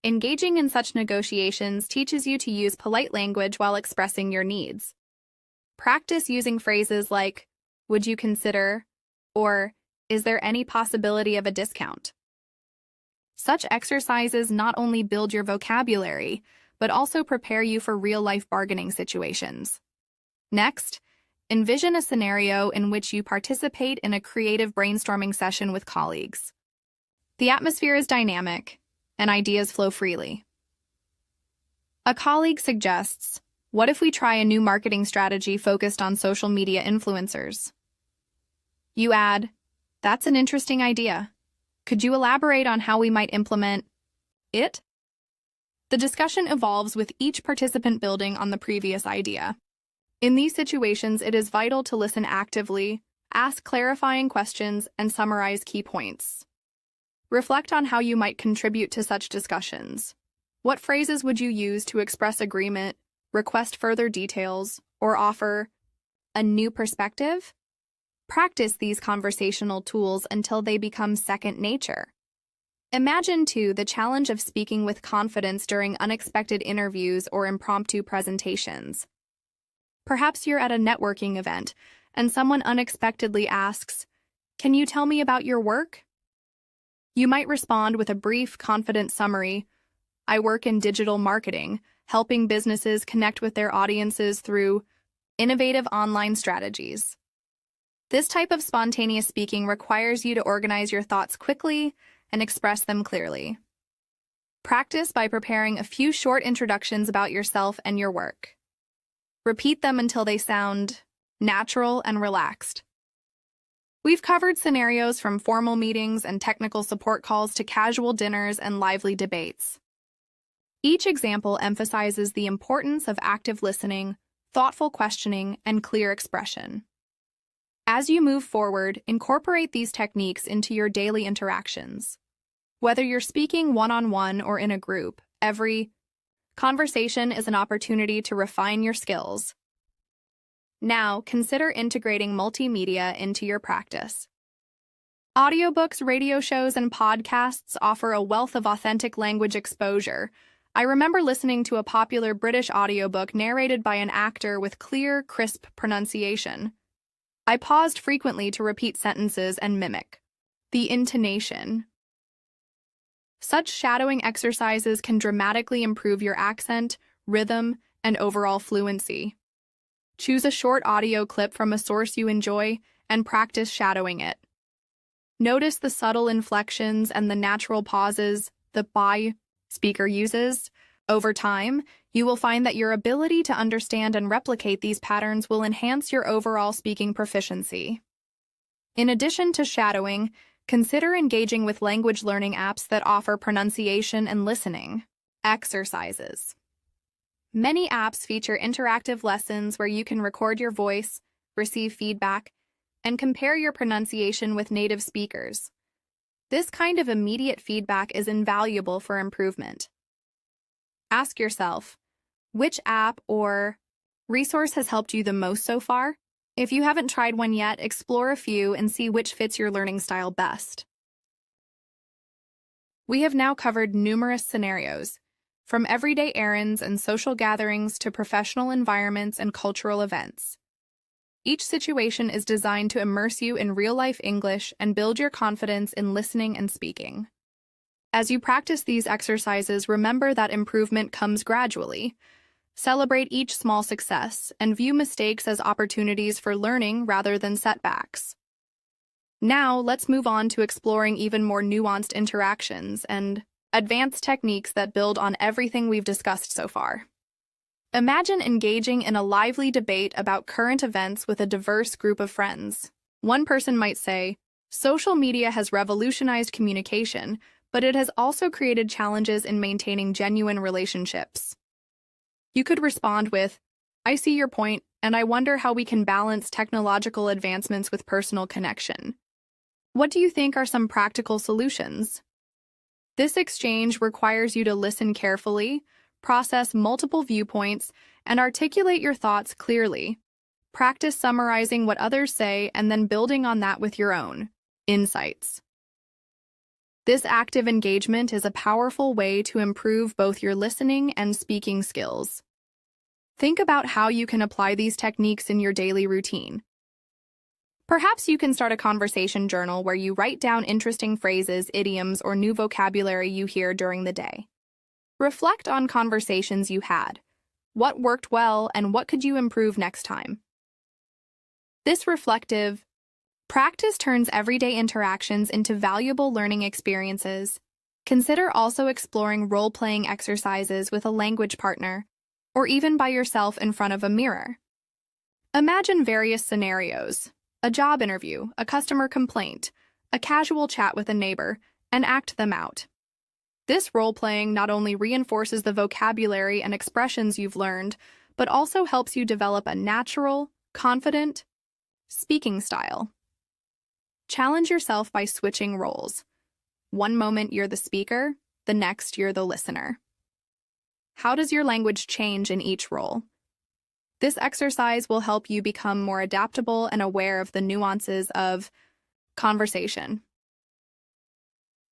Engaging in such negotiations teaches you to use polite language while expressing your needs. Practice using phrases like, "Would you consider?" or "Is there any possibility of a discount?" Such exercises not only build your vocabulary, but also prepare you for real-life bargaining situations. Next, envision a scenario in which you participate in a creative brainstorming session with colleagues. The atmosphere is dynamic, and ideas flow freely. A colleague suggests, "What if we try a new marketing strategy focused on social media influencers?" You add, "That's an interesting idea. Could you elaborate on how we might implement it?" The discussion evolves with each participant building on the previous idea. In these situations, it is vital to listen actively, ask clarifying questions, and summarize key points. Reflect on how you might contribute to such discussions. What phrases would you use to express agreement, request further details, or offer a new perspective? Practice these conversational tools until they become second nature. Imagine, too, the challenge of speaking with confidence during unexpected interviews or impromptu presentations. Perhaps you're at a networking event, and someone unexpectedly asks, "Can you tell me about your work?" You might respond with a brief, confident summary. "I work in digital marketing, helping businesses connect with their audiences through innovative online strategies." This type of spontaneous speaking requires you to organize your thoughts quickly and express them clearly. Practice by preparing a few short introductions about yourself and your work. Repeat them until they sound natural and relaxed. We've covered scenarios from formal meetings and technical support calls to casual dinners and lively debates. Each example emphasizes the importance of active listening, thoughtful questioning, and clear expression. As you move forward, incorporate these techniques into your daily interactions. Whether you're speaking one-on-one or in a group, every conversation is an opportunity to refine your skills. Now, consider integrating multimedia into your practice. Audiobooks, radio shows, and podcasts offer a wealth of authentic language exposure. I remember listening to a popular British audiobook narrated by an actor with clear, crisp pronunciation. I paused frequently to repeat sentences and mimic the intonation. Such shadowing exercises can dramatically improve your accent, rhythm, and overall fluency. Choose a short audio clip from a source you enjoy and practice shadowing it. Notice the subtle inflections and the natural pauses the speaker uses. Over time, you will find that your ability to understand and replicate these patterns will enhance your overall speaking proficiency. In addition to shadowing, consider engaging with language learning apps that offer pronunciation and listening exercises. Many apps feature interactive lessons where you can record your voice, receive feedback, and compare your pronunciation with native speakers. This kind of immediate feedback is invaluable for improvement. Ask yourself, which app or resource has helped you the most so far? If you haven't tried one yet, explore a few and see which fits your learning style best. We have now covered numerous scenarios, from everyday errands and social gatherings to professional environments and cultural events. Each situation is designed to immerse you in real-life English and build your confidence in listening and speaking. As you practice these exercises, remember that improvement comes gradually. Celebrate each small success and view mistakes as opportunities for learning rather than setbacks. Now, let's move on to exploring even more nuanced interactions and advanced techniques that build on everything we've discussed so far. Imagine engaging in a lively debate about current events with a diverse group of friends. One person might say, "Social media has revolutionized communication, but it has also created challenges in maintaining genuine relationships." You could respond with, "I see your point, and I wonder how we can balance technological advancements with personal connection. What do you think are some practical solutions?" This exchange requires you to listen carefully, process multiple viewpoints, and articulate your thoughts clearly. Practice summarizing what others say and then building on that with your own insights. This active engagement is a powerful way to improve both your listening and speaking skills. Think about how you can apply these techniques in your daily routine. Perhaps you can start a conversation journal where you write down interesting phrases, idioms, or new vocabulary you hear during the day. Reflect on conversations you had. What worked well and what could you improve next time? This reflective practice turns everyday interactions into valuable learning experiences. Consider also exploring role-playing exercises with a language partner, or even by yourself in front of a mirror. Imagine various scenarios: a job interview, a customer complaint, a casual chat with a neighbor, and act them out. This role-playing not only reinforces the vocabulary and expressions you've learned, but also helps you develop a natural, confident speaking style. Challenge yourself by switching roles. One moment you're the speaker, the next you're the listener. How does your language change in each role? This exercise will help you become more adaptable and aware of the nuances of conversation.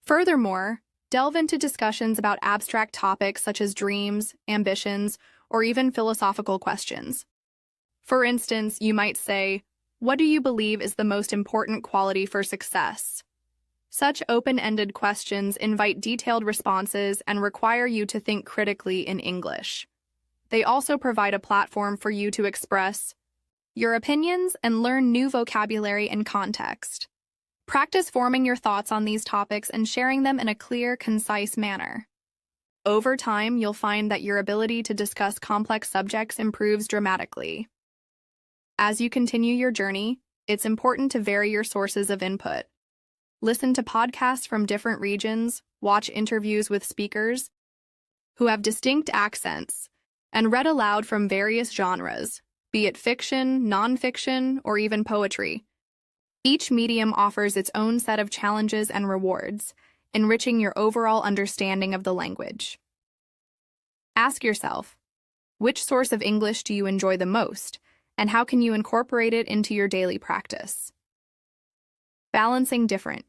Furthermore, delve into discussions about abstract topics such as dreams, ambitions, or even philosophical questions. For instance, you might say, "What do you believe is the most important quality for success?" Such open-ended questions invite detailed responses and require you to think critically in English. They also provide a platform for you to express your opinions and learn new vocabulary and context. Practice forming your thoughts on these topics and sharing them in a clear, concise manner. Over time, you'll find that your ability to discuss complex subjects improves dramatically. As you continue your journey, it's important to vary your sources of input. Listen to podcasts from different regions, watch interviews with speakers who have distinct accents, and read aloud from various genres, be it fiction, nonfiction, or even poetry. Each medium offers its own set of challenges and rewards, enriching your overall understanding of the language. Ask yourself, which source of English do you enjoy the most, and how can you incorporate it into your daily practice? Balancing different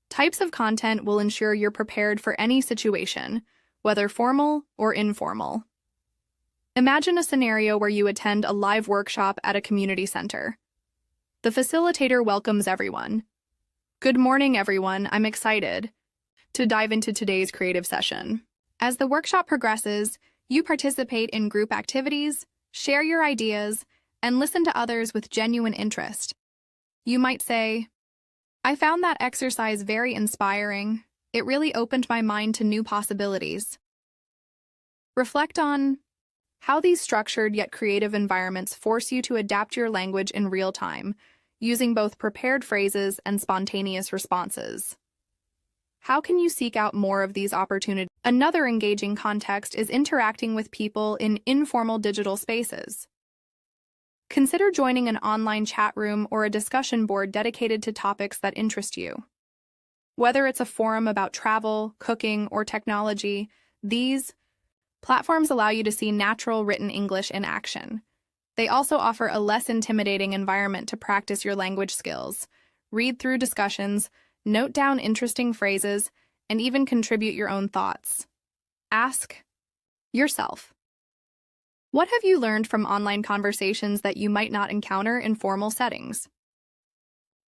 types of content will ensure you're prepared for any situation, whether formal or informal. Imagine a scenario where you attend a live workshop at a community center. The facilitator welcomes everyone. "Good morning, everyone. I'm excited to dive into today's creative session." As the workshop progresses, you participate in group activities, share your ideas, and listen to others with genuine interest. You might say, "I found that exercise very inspiring. It really opened my mind to new possibilities." Reflect on how these structured yet creative environments force you to adapt your language in real time, using both prepared phrases and spontaneous responses. How can you seek out more of these opportunities? Another engaging context is interacting with people in informal digital spaces. Consider joining an online chat room or a discussion board dedicated to topics that interest you. Whether it's a forum about travel, cooking, or technology, these platforms allow you to see natural written English in action. They also offer a less intimidating environment to practice your language skills. Read through discussions, note down interesting phrases, and even contribute your own thoughts. Ask yourself, what have you learned from online conversations that you might not encounter in formal settings?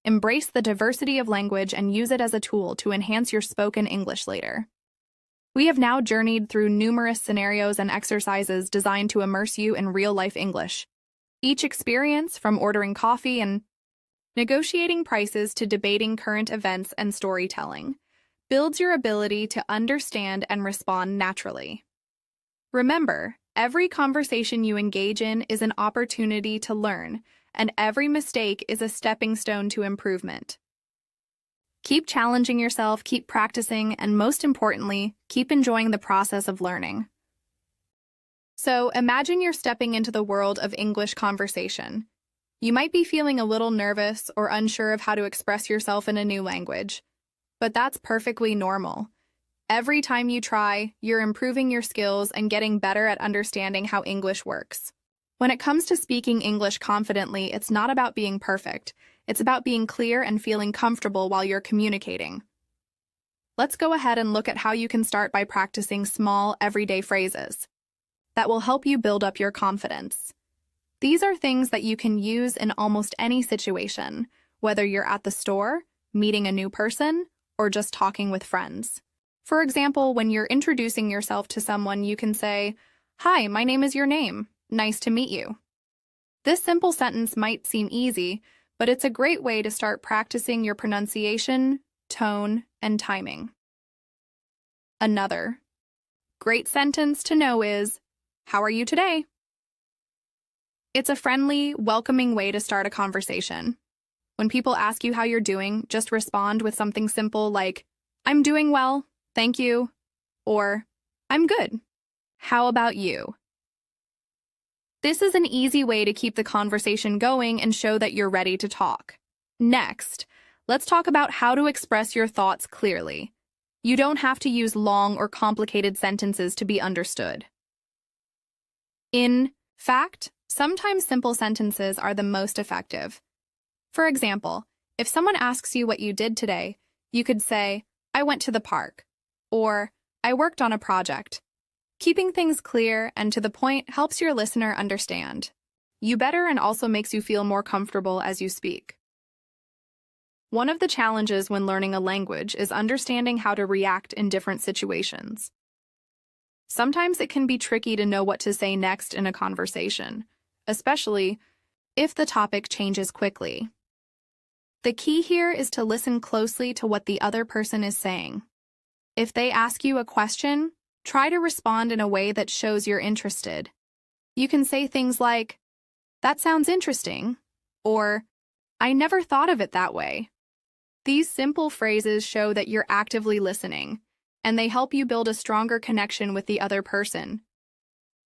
Embrace the diversity of language and use it as a tool to enhance your spoken English later. We have now journeyed through numerous scenarios and exercises designed to immerse you in real-life English. Each experience, from ordering coffee and negotiating prices to debating current events and storytelling, builds your ability to understand and respond naturally. Remember, every conversation you engage in is an opportunity to learn, and every mistake is a stepping stone to improvement. Keep challenging yourself, keep practicing, and most importantly, keep enjoying the process of learning. So, imagine you're stepping into the world of English conversation. You might be feeling a little nervous or unsure of how to express yourself in a new language, but that's perfectly normal. Every time you try, you're improving your skills and getting better at understanding how English works. When it comes to speaking English confidently, it's not about being perfect. It's about being clear and feeling comfortable while you're communicating. Let's go ahead and look at how you can start by practicing small, everyday phrases that will help you build up your confidence. These are things that you can use in almost any situation, whether you're at the store, meeting a new person, or just talking with friends. For example, when you're introducing yourself to someone, you can say, "Hi, my name is your name. Nice to meet you." This simple sentence might seem easy, but it's a great way to start practicing your pronunciation, tone, and timing. Another great sentence to know is, "How are you today?" It's a friendly, welcoming way to start a conversation. When people ask you how you're doing, just respond with something simple like, "I'm doing well, thank you," or "I'm good. How about you?" This is an easy way to keep the conversation going and show that you're ready to talk. Next, let's talk about how to express your thoughts clearly. You don't have to use long or complicated sentences to be understood. In fact, sometimes simple sentences are the most effective. For example, if someone asks you what you did today, you could say, "I went to the park," or "I worked on a project." Keeping things clear and to the point helps your listener understand you better and also makes you feel more comfortable as you speak. One of the challenges when learning a language is understanding how to react in different situations. Sometimes it can be tricky to know what to say next in a conversation, especially if the topic changes quickly. The key here is to listen closely to what the other person is saying. If they ask you a question, try to respond in a way that shows you're interested. You can say things like, "That sounds interesting," or "I never thought of it that way." These simple phrases show that you're actively listening, and they help you build a stronger connection with the other person.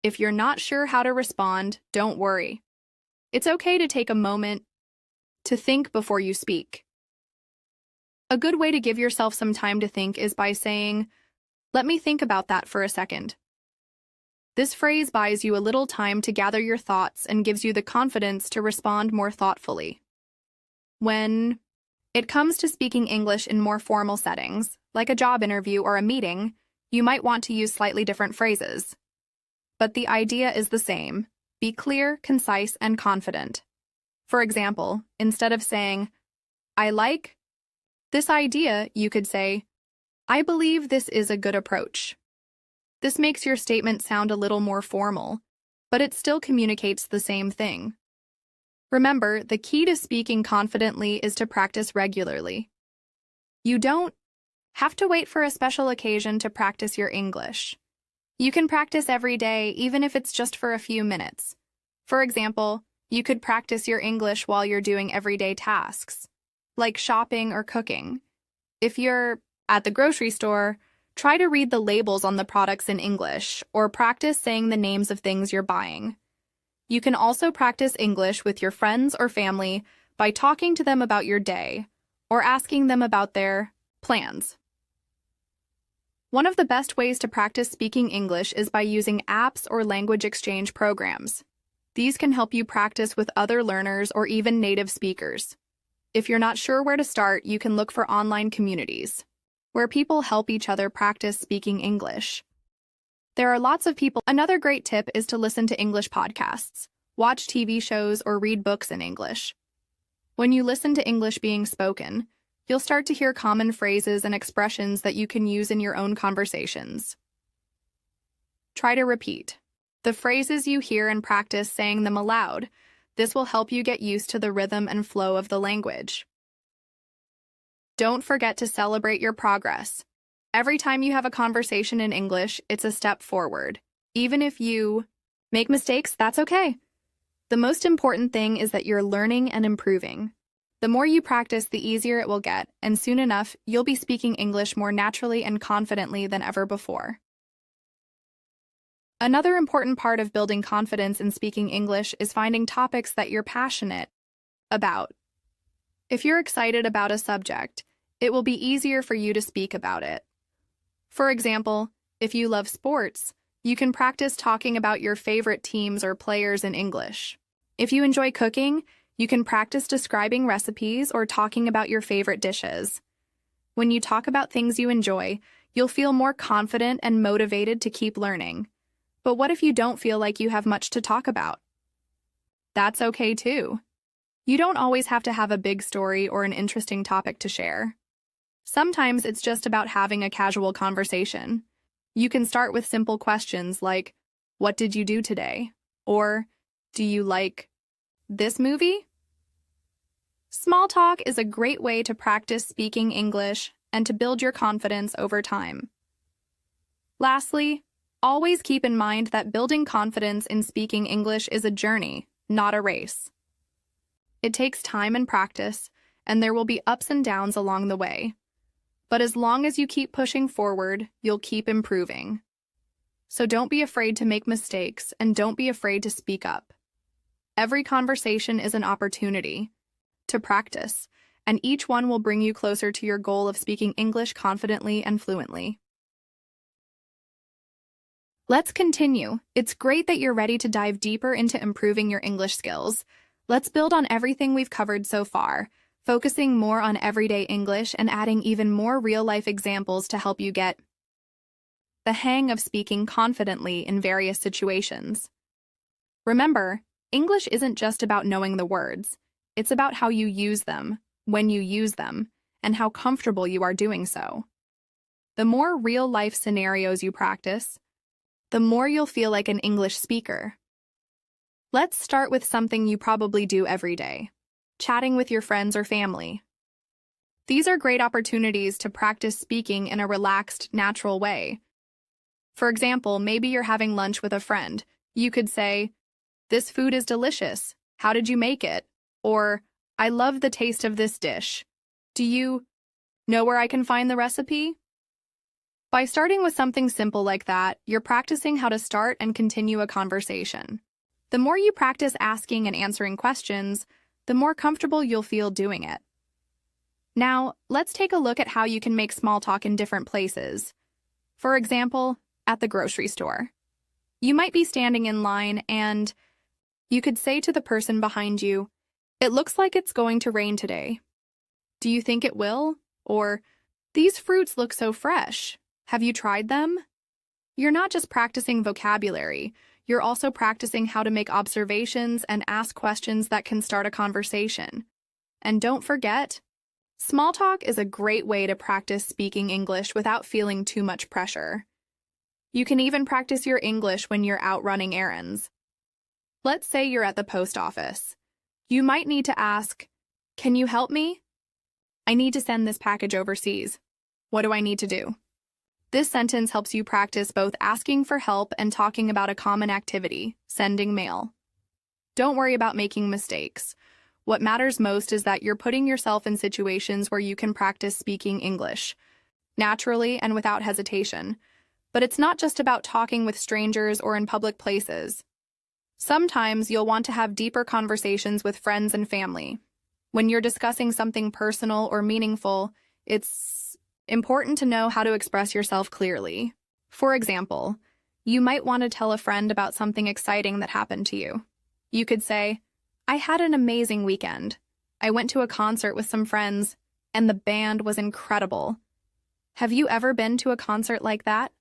If you're not sure how to respond, don't worry. It's okay to take a moment to think before you speak. A good way to give yourself some time to think is by saying, "Let me think about that for a second." This phrase buys you a little time to gather your thoughts and gives you the confidence to respond more thoughtfully. When it comes to speaking English in more formal settings, like a job interview or a meeting, you might want to use slightly different phrases. But the idea is the same. Be clear, concise, and confident. For example, instead of saying, "I like this idea," you could say, "I believe this is a good approach." This makes your statement sound a little more formal, but it still communicates the same thing. Remember, the key to speaking confidently is to practice regularly. You don't have to wait for a special occasion to practice your English. You can practice every day, even if it's just for a few minutes. For example, you could practice your English while you're doing everyday tasks, like shopping or cooking. If you're at the grocery store, try to read the labels on the products in English, or practice saying the names of things you're buying. You can also practice English with your friends or family by talking to them about your day, or asking them about their plans. One of the best ways to practice speaking English is by using apps or language exchange programs. These can help you practice with other learners or even native speakers. If you're not sure where to start, you can look for online communities, where people help each other practice speaking English. There are lots of people. Another great tip is to listen to English podcasts, watch TV shows, or read books in English. When you listen to English being spoken, you'll start to hear common phrases and expressions that you can use in your own conversations. Try to repeat the phrases you hear and practice saying them aloud. This will help you get used to the rhythm and flow of the language. Don't forget to celebrate your progress. Every time you have a conversation in English, it's a step forward. Even if you make mistakes, that's okay. The most important thing is that you're learning and improving. The more you practice, the easier it will get, and soon enough, you'll be speaking English more naturally and confidently than ever before. Another important part of building confidence in speaking English is finding topics that you're passionate about. If you're excited about a subject, it will be easier for you to speak about it. For example, if you love sports, you can practice talking about your favorite teams or players in English. If you enjoy cooking, you can practice describing recipes or talking about your favorite dishes. When you talk about things you enjoy, you'll feel more confident and motivated to keep learning. But what if you don't feel like you have much to talk about? That's okay too. You don't always have to have a big story or an interesting topic to share. Sometimes it's just about having a casual conversation. You can start with simple questions like, "What did you do today?" Or, "Do you like this movie?" Small talk is a great way to practice speaking English and to build your confidence over time. Lastly, always keep in mind that building confidence in speaking English is a journey, not a race. It takes time and practice, and there will be ups and downs along the way. But as long as you keep pushing forward, you'll keep improving. So don't be afraid to make mistakes, and don't be afraid to speak up. Every conversation is an opportunity to practice, and each one will bring you closer to your goal of speaking English confidently and fluently. Let's continue. It's great that you're ready to dive deeper into improving your English skills. Let's build on everything we've covered so far, focusing more on everyday English and adding even more real-life examples to help you get the hang of speaking confidently in various situations. Remember, English isn't just about knowing the words. It's about how you use them, when you use them, and how comfortable you are doing so. The more real-life scenarios you practice, the more you'll feel like an English speaker. Let's start with something you probably do every day: chatting with your friends or family. These are great opportunities to practice speaking in a relaxed, natural way. For example, maybe you're having lunch with a friend. You could say, "This food is delicious. How did you make it?" Or, "I love the taste of this dish. Do you know where I can find the recipe?" By starting with something simple like that, you're practicing how to start and continue a conversation. The more you practice asking and answering questions, the more comfortable you'll feel doing it. Now, let's take a look at how you can make small talk in different places. For example, at the grocery store. You might be standing in line and you could say to the person behind you, "It looks like it's going to rain today. Do you think it will?" Or, "These fruits look so fresh. Have you tried them?" You're not just practicing vocabulary, you're also practicing how to make observations and ask questions that can start a conversation. And don't forget, small talk is a great way to practice speaking English without feeling too much pressure. You can even practice your English when you're out running errands. Let's say you're at the post office. You might need to ask, "Can you help me? I need to send this package overseas. What do I need to do?" This sentence helps you practice both asking for help and talking about a common activity, sending mail. Don't worry about making mistakes. What matters most is that you're putting yourself in situations where you can practice speaking English, naturally and without hesitation. But it's not just about talking with strangers or in public places. Sometimes you'll want to have deeper conversations with friends and family. When you're discussing something personal or meaningful, it's important to know how to express yourself clearly. For example, you might want to tell a friend about something exciting that happened to you. You could say, "I had an amazing weekend. I went to a concert with some friends, and the band was incredible. Have you ever been to a concert like that?"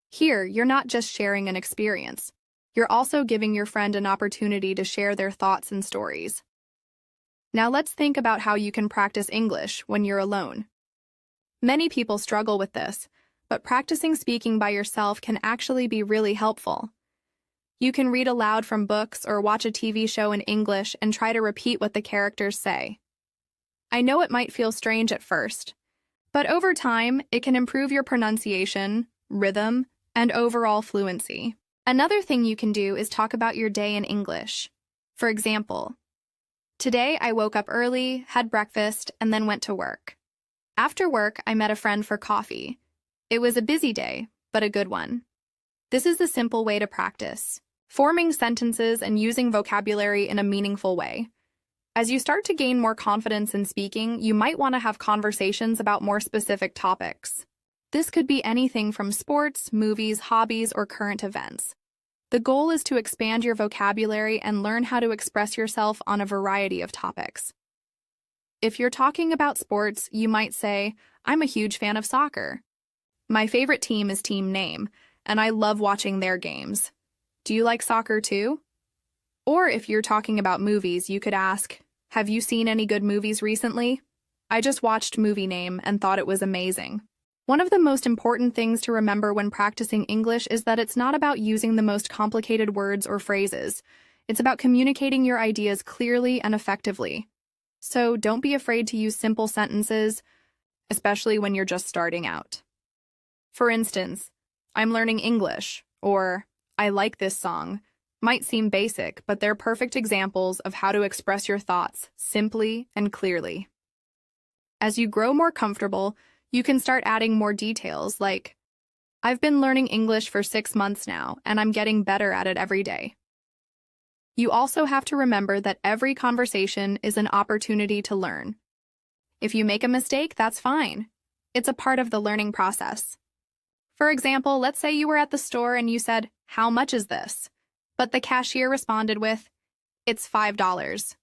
Here, you're not just sharing an experience. You're also giving your friend an opportunity to share their thoughts and stories. Now let's think about how you can practice English when you're alone. Many people struggle with this, but practicing speaking by yourself can actually be really helpful. You can read aloud from books or watch a TV show in English and try to repeat what the characters say. I know it might feel strange at first, but over time, it can improve your pronunciation, rhythm, and overall fluency. Another thing you can do is talk about your day in English. For example, "Today I woke up early, had breakfast, and then went to work. After work, I met a friend for coffee. It was a busy day, but a good one." This is a simple way to practice, forming sentences and using vocabulary in a meaningful way. As you start to gain more confidence in speaking, you might want to have conversations about more specific topics. This could be anything from sports, movies, hobbies, or current events. The goal is to expand your vocabulary and learn how to express yourself on a variety of topics. If you're talking about sports, you might say, "I'm a huge fan of soccer. My favorite team is Team Name, and I love watching their games. Do you like soccer too?" Or if you're talking about movies, you could ask, "Have you seen any good movies recently? I just watched Movie Name and thought it was amazing." One of the most important things to remember when practicing English is that it's not about using the most complicated words or phrases. It's about communicating your ideas clearly and effectively. So don't be afraid to use simple sentences, especially when you're just starting out. For instance, "I'm learning English," or "I like this song," might seem basic, but they're perfect examples of how to express your thoughts simply and clearly. As you grow more comfortable, you can start adding more details like, "I've been learning English for 6 months now, and I'm getting better at it every day." You also have to remember that every conversation is an opportunity to learn. If you make a mistake, that's fine. It's a part of the learning process. For example, let's say you were at the store and you said, "How much is this?" But the cashier responded with, "It's $5.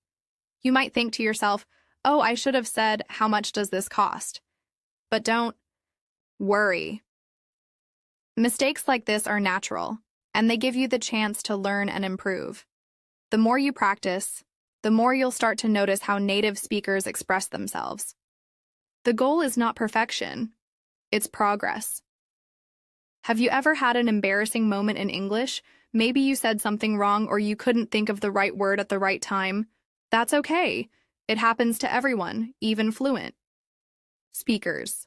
You might think to yourself, "Oh, I should have said, 'How much does this cost?'" But don't worry. Mistakes like this are natural, and they give you the chance to learn and improve. The more you practice, the more you'll start to notice how native speakers express themselves. The goal is not perfection, it's progress. Have you ever had an embarrassing moment in English? Maybe you said something wrong or you couldn't think of the right word at the right time. That's okay. It happens to everyone, even fluent speakers.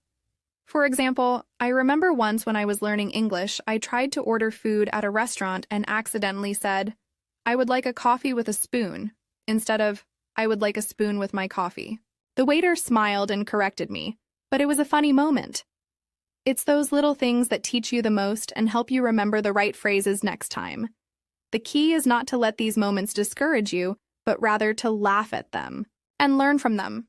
For example, I remember once when I was learning English, I tried to order food at a restaurant and accidentally said, "I would like a coffee with a spoon," instead of, "I would like a spoon with my coffee." The waiter smiled and corrected me, but it was a funny moment. It's those little things that teach you the most and help you remember the right phrases next time. The key is not to let these moments discourage you, but rather to laugh at them and learn from them.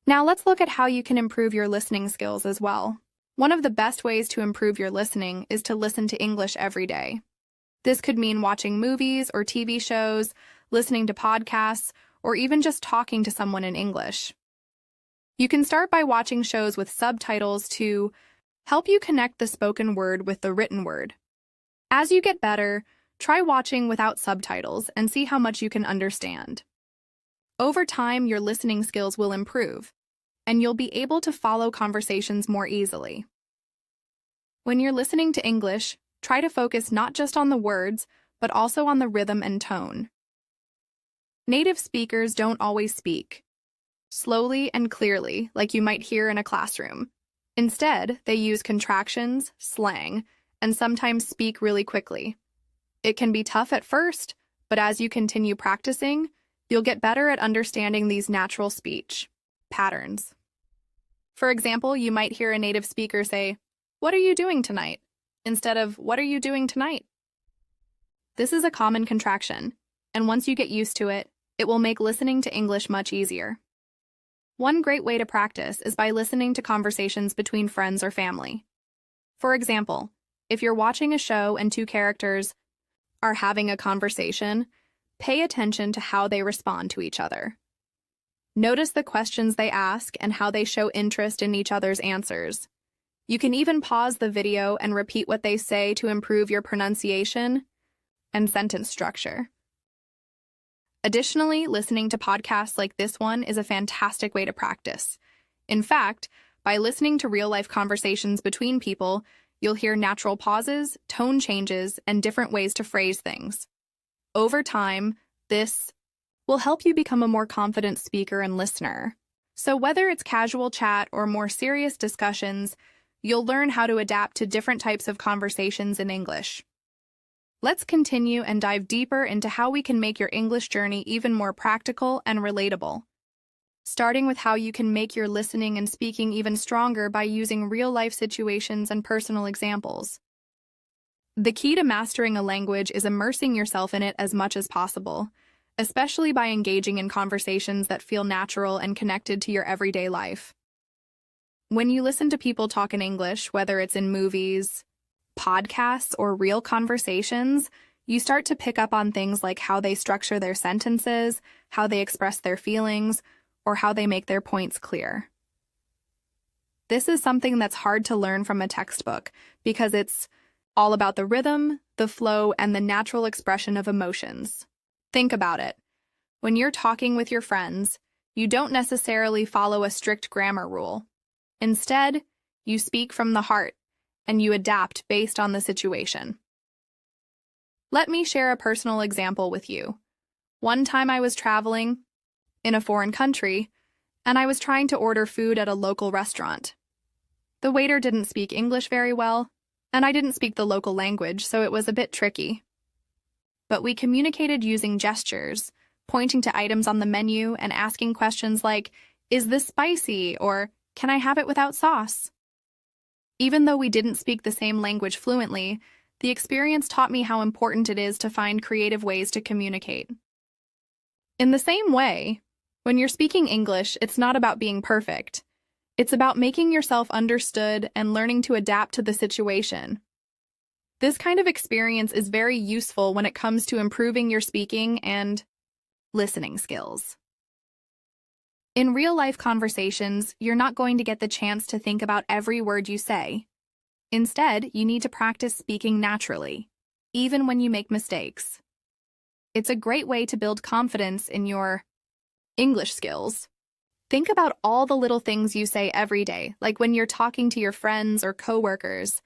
Now let's look at how you can improve your listening skills as well. One of the best ways to improve your listening is to listen to English every day. This could mean watching movies or TV shows, listening to podcasts, or even just talking to someone in English. You can start by watching shows with subtitles to help you connect the spoken word with the written word. As you get better, try watching without subtitles and see how much you can understand. Over time, your listening skills will improve, and you'll be able to follow conversations more easily. When you're listening to English, try to focus not just on the words, but also on the rhythm and tone. Native speakers don't always speak slowly and clearly like you might hear in a classroom. Instead, they use contractions, slang, and sometimes speak really quickly. It can be tough at first, but as you continue practicing, you'll get better at understanding these natural speech patterns. For example, you might hear a native speaker say, "What are you doing tonight?" instead of, "What are you doing tonight?" This is a common contraction, and once you get used to it, it will make listening to English much easier. One great way to practice is by listening to conversations between friends or family. For example, if you're watching a show and two characters are having a conversation, pay attention to how they respond to each other. Notice the questions they ask and how they show interest in each other's answers. You can even pause the video and repeat what they say to improve your pronunciation and sentence structure. Additionally, listening to podcasts like this one is a fantastic way to practice. In fact, by listening to real-life conversations between people, you'll hear natural pauses, tone changes, and different ways to phrase things. Over time, this will help you become a more confident speaker and listener. So whether it's casual chat or more serious discussions, you'll learn how to adapt to different types of conversations in English. Let's continue and dive deeper into how we can make your English journey even more practical and relatable. Starting with how you can make your listening and speaking even stronger by using real-life situations and personal examples. The key to mastering a language is immersing yourself in it as much as possible, especially by engaging in conversations that feel natural and connected to your everyday life. When you listen to people talk in English, whether it's in movies, podcasts, or real conversations, you start to pick up on things like how they structure their sentences, how they express their feelings, or how they make their points clear. This is something that's hard to learn from a textbook because it's all about the rhythm, the flow, and the natural expression of emotions. Think about it. When you're talking with your friends, you don't necessarily follow a strict grammar rule. Instead, you speak from the heart, and you adapt based on the situation. Let me share a personal example with you. One time I was traveling in a foreign country, and I was trying to order food at a local restaurant. The waiter didn't speak English very well, and I didn't speak the local language, so it was a bit tricky. But we communicated using gestures, pointing to items on the menu and asking questions like, "Is this spicy?" or "Can I have it without sauce?" Even though we didn't speak the same language fluently, the experience taught me how important it is to find creative ways to communicate. In the same way, When you're speaking English, it's not about being perfect. It's about making yourself understood and learning to adapt to the situation. This kind of experience is very useful when it comes to improving your speaking and listening skills. In real-life conversations, you're not going to get the chance to think about every word you say. Instead, you need to practice speaking naturally, even when you make mistakes. It's a great way to build confidence in your English skills. Think about all the little things you say every day, like when you're talking to your friends or coworkers.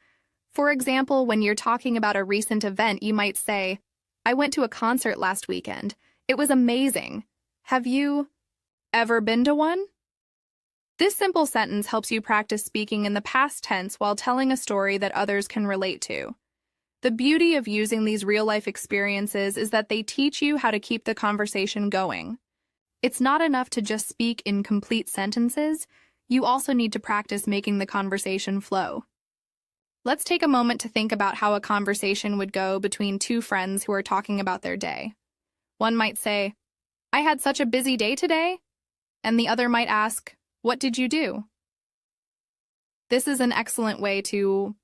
For example, when you're talking about a recent event, you might say, "I went to a concert last weekend. It was amazing. Have you ever been to one?" This simple sentence helps you practice speaking in the past tense while telling a story that others can relate to. The beauty of using these real-life experiences is that they teach you how to keep the conversation going. It's not enough to just speak in complete sentences. You also need to practice making the conversation flow. Let's take a moment to think about how a conversation would go between two friends who are talking about their day. One might say, "I had such a busy day today," and the other might ask, "What did you do?" This is an excellent way to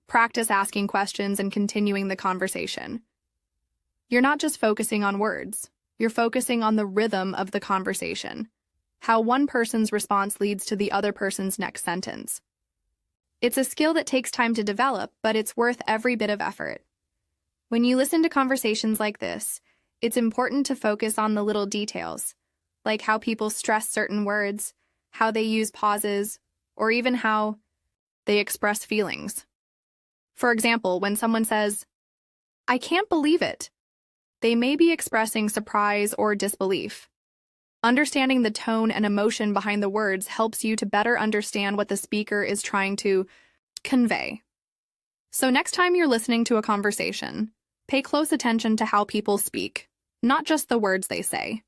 practice asking questions and continuing the conversation. You're not just focusing on words. You're focusing on the rhythm of the conversation, how one person's response leads to the other person's next sentence. It's a skill that takes time to develop, but it's worth every bit of effort. When you listen to conversations like this, it's important to focus on the little details, like how people stress certain words, how they use pauses, or even how they express feelings. For example, when someone says, "I can't believe it," they may be expressing surprise or disbelief. Understanding the tone and emotion behind the words helps you to better understand what the speaker is trying to convey. So next time you're listening to a conversation, pay close attention to how people speak, not just the words they say.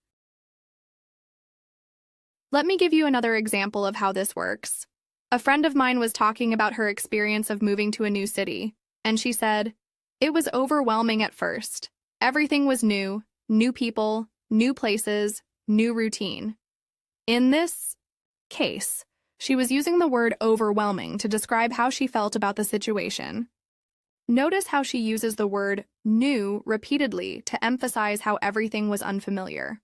Let me give you another example of how this works. A friend of mine was talking about her experience of moving to a new city, and she said, "It was overwhelming at first. Everything was new people, new places, new routine." In this case, she was using the word overwhelming to describe how she felt about the situation. Notice how she uses the word new repeatedly to emphasize how everything was unfamiliar.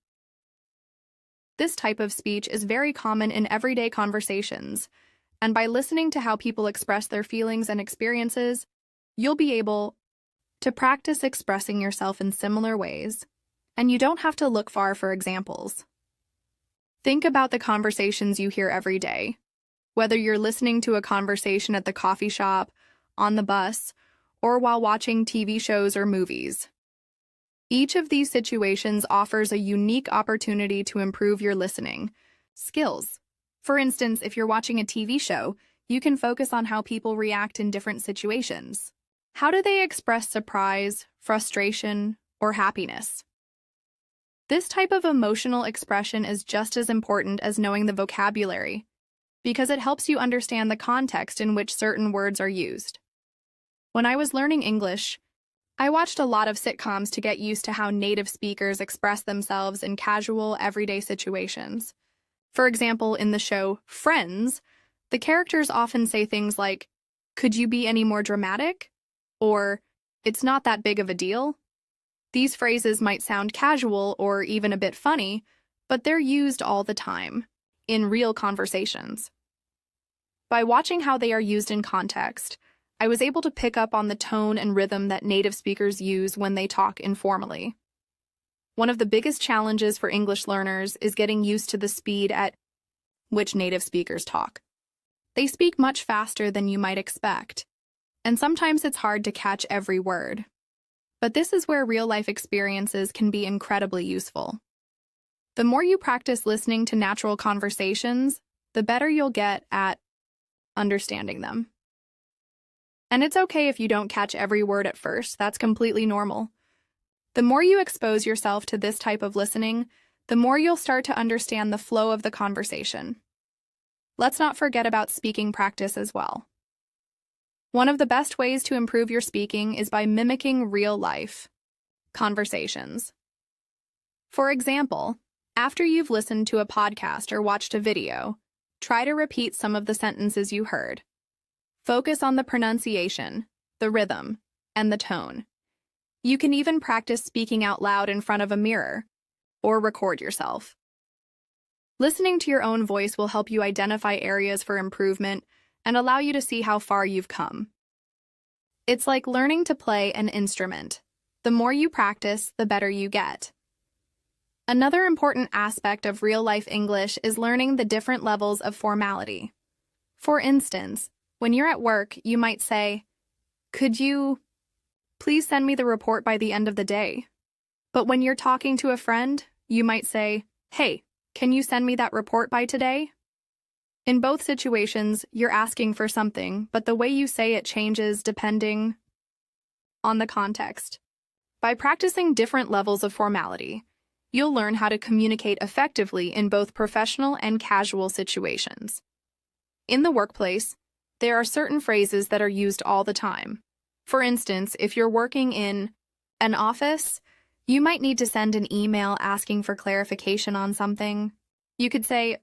This type of speech is very common in everyday conversations, and by listening to how people express their feelings and experiences, you'll be able to practice expressing yourself in similar ways, and you don't have to look far for examples. Think about the conversations you hear every day, whether you're listening to a conversation at the coffee shop, on the bus, or while watching TV shows or movies. Each of these situations offers a unique opportunity to improve your listening skills. For instance, if you're watching a TV show, you can focus on how people react in different situations. How do they express surprise, frustration, or happiness? This type of emotional expression is just as important as knowing the vocabulary, because it helps you understand the context in which certain words are used. When I was learning English, I watched a lot of sitcoms to get used to how native speakers express themselves in casual, everyday situations. For example, in the show Friends, the characters often say things like, "Could you be any more dramatic?" or "It's not that big of a deal." These phrases might sound casual or even a bit funny, but they're used all the time, in real conversations. By watching how they are used in context, I was able to pick up on the tone and rhythm that native speakers use when they talk informally. One of the biggest challenges for English learners is getting used to the speed at which native speakers talk. They speak much faster than you might expect, and sometimes it's hard to catch every word. But this is where real-life experiences can be incredibly useful. The more you practice listening to natural conversations, the better you'll get at understanding them. And it's okay if you don't catch every word at first. That's completely normal. The more you expose yourself to this type of listening, the more you'll start to understand the flow of the conversation. Let's not forget about speaking practice as well. One of the best ways to improve your speaking is by mimicking real-life conversations. For example, After you've listened to a podcast or watched a video, try to repeat some of the sentences you heard. Focus on the pronunciation, the rhythm, and the tone. You can even practice speaking out loud in front of a mirror or record yourself. Listening to your own voice will help you identify areas for improvement and allow you to see how far you've come. It's like learning to play an instrument. The more you practice, the better you get. Another important aspect of real-life English is learning the different levels of formality. For instance, when you're at work, you might say, "Could you please send me the report by the end of the day?" But when you're talking to a friend, you might say, "Hey, can you send me that report by today?" In both situations, you're asking for something, but the way you say it changes depending on the context. By practicing different levels of formality, you'll learn how to communicate effectively in both professional and casual situations. In the workplace, there are certain phrases that are used all the time. For instance, if you're working in an office, you might need to send an email asking for clarification on something. You could say,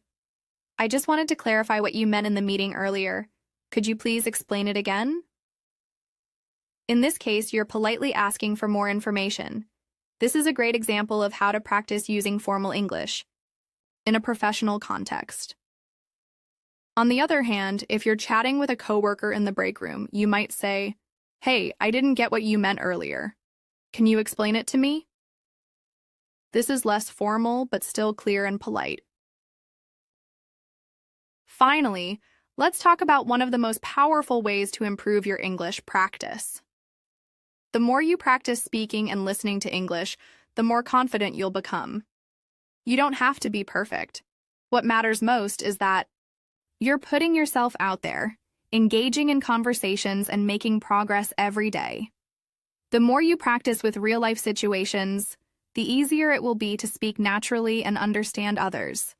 "I just wanted to clarify what you meant in the meeting earlier. Could you please explain it again?" In this case, you're politely asking for more information. This is a great example of how to practice using formal English in a professional context. On the other hand, if you're chatting with a coworker in the break room, you might say, "Hey, I didn't get what you meant earlier. Can you explain it to me?" This is less formal, but still clear and polite. Finally, let's talk about one of the most powerful ways to improve your English practice. The more you practice speaking and listening to English, the more confident you'll become. You don't have to be perfect. What matters most is that you're putting yourself out there, engaging in conversations and making progress every day. The more you practice with real-life situations, the easier it will be to speak naturally and understand others.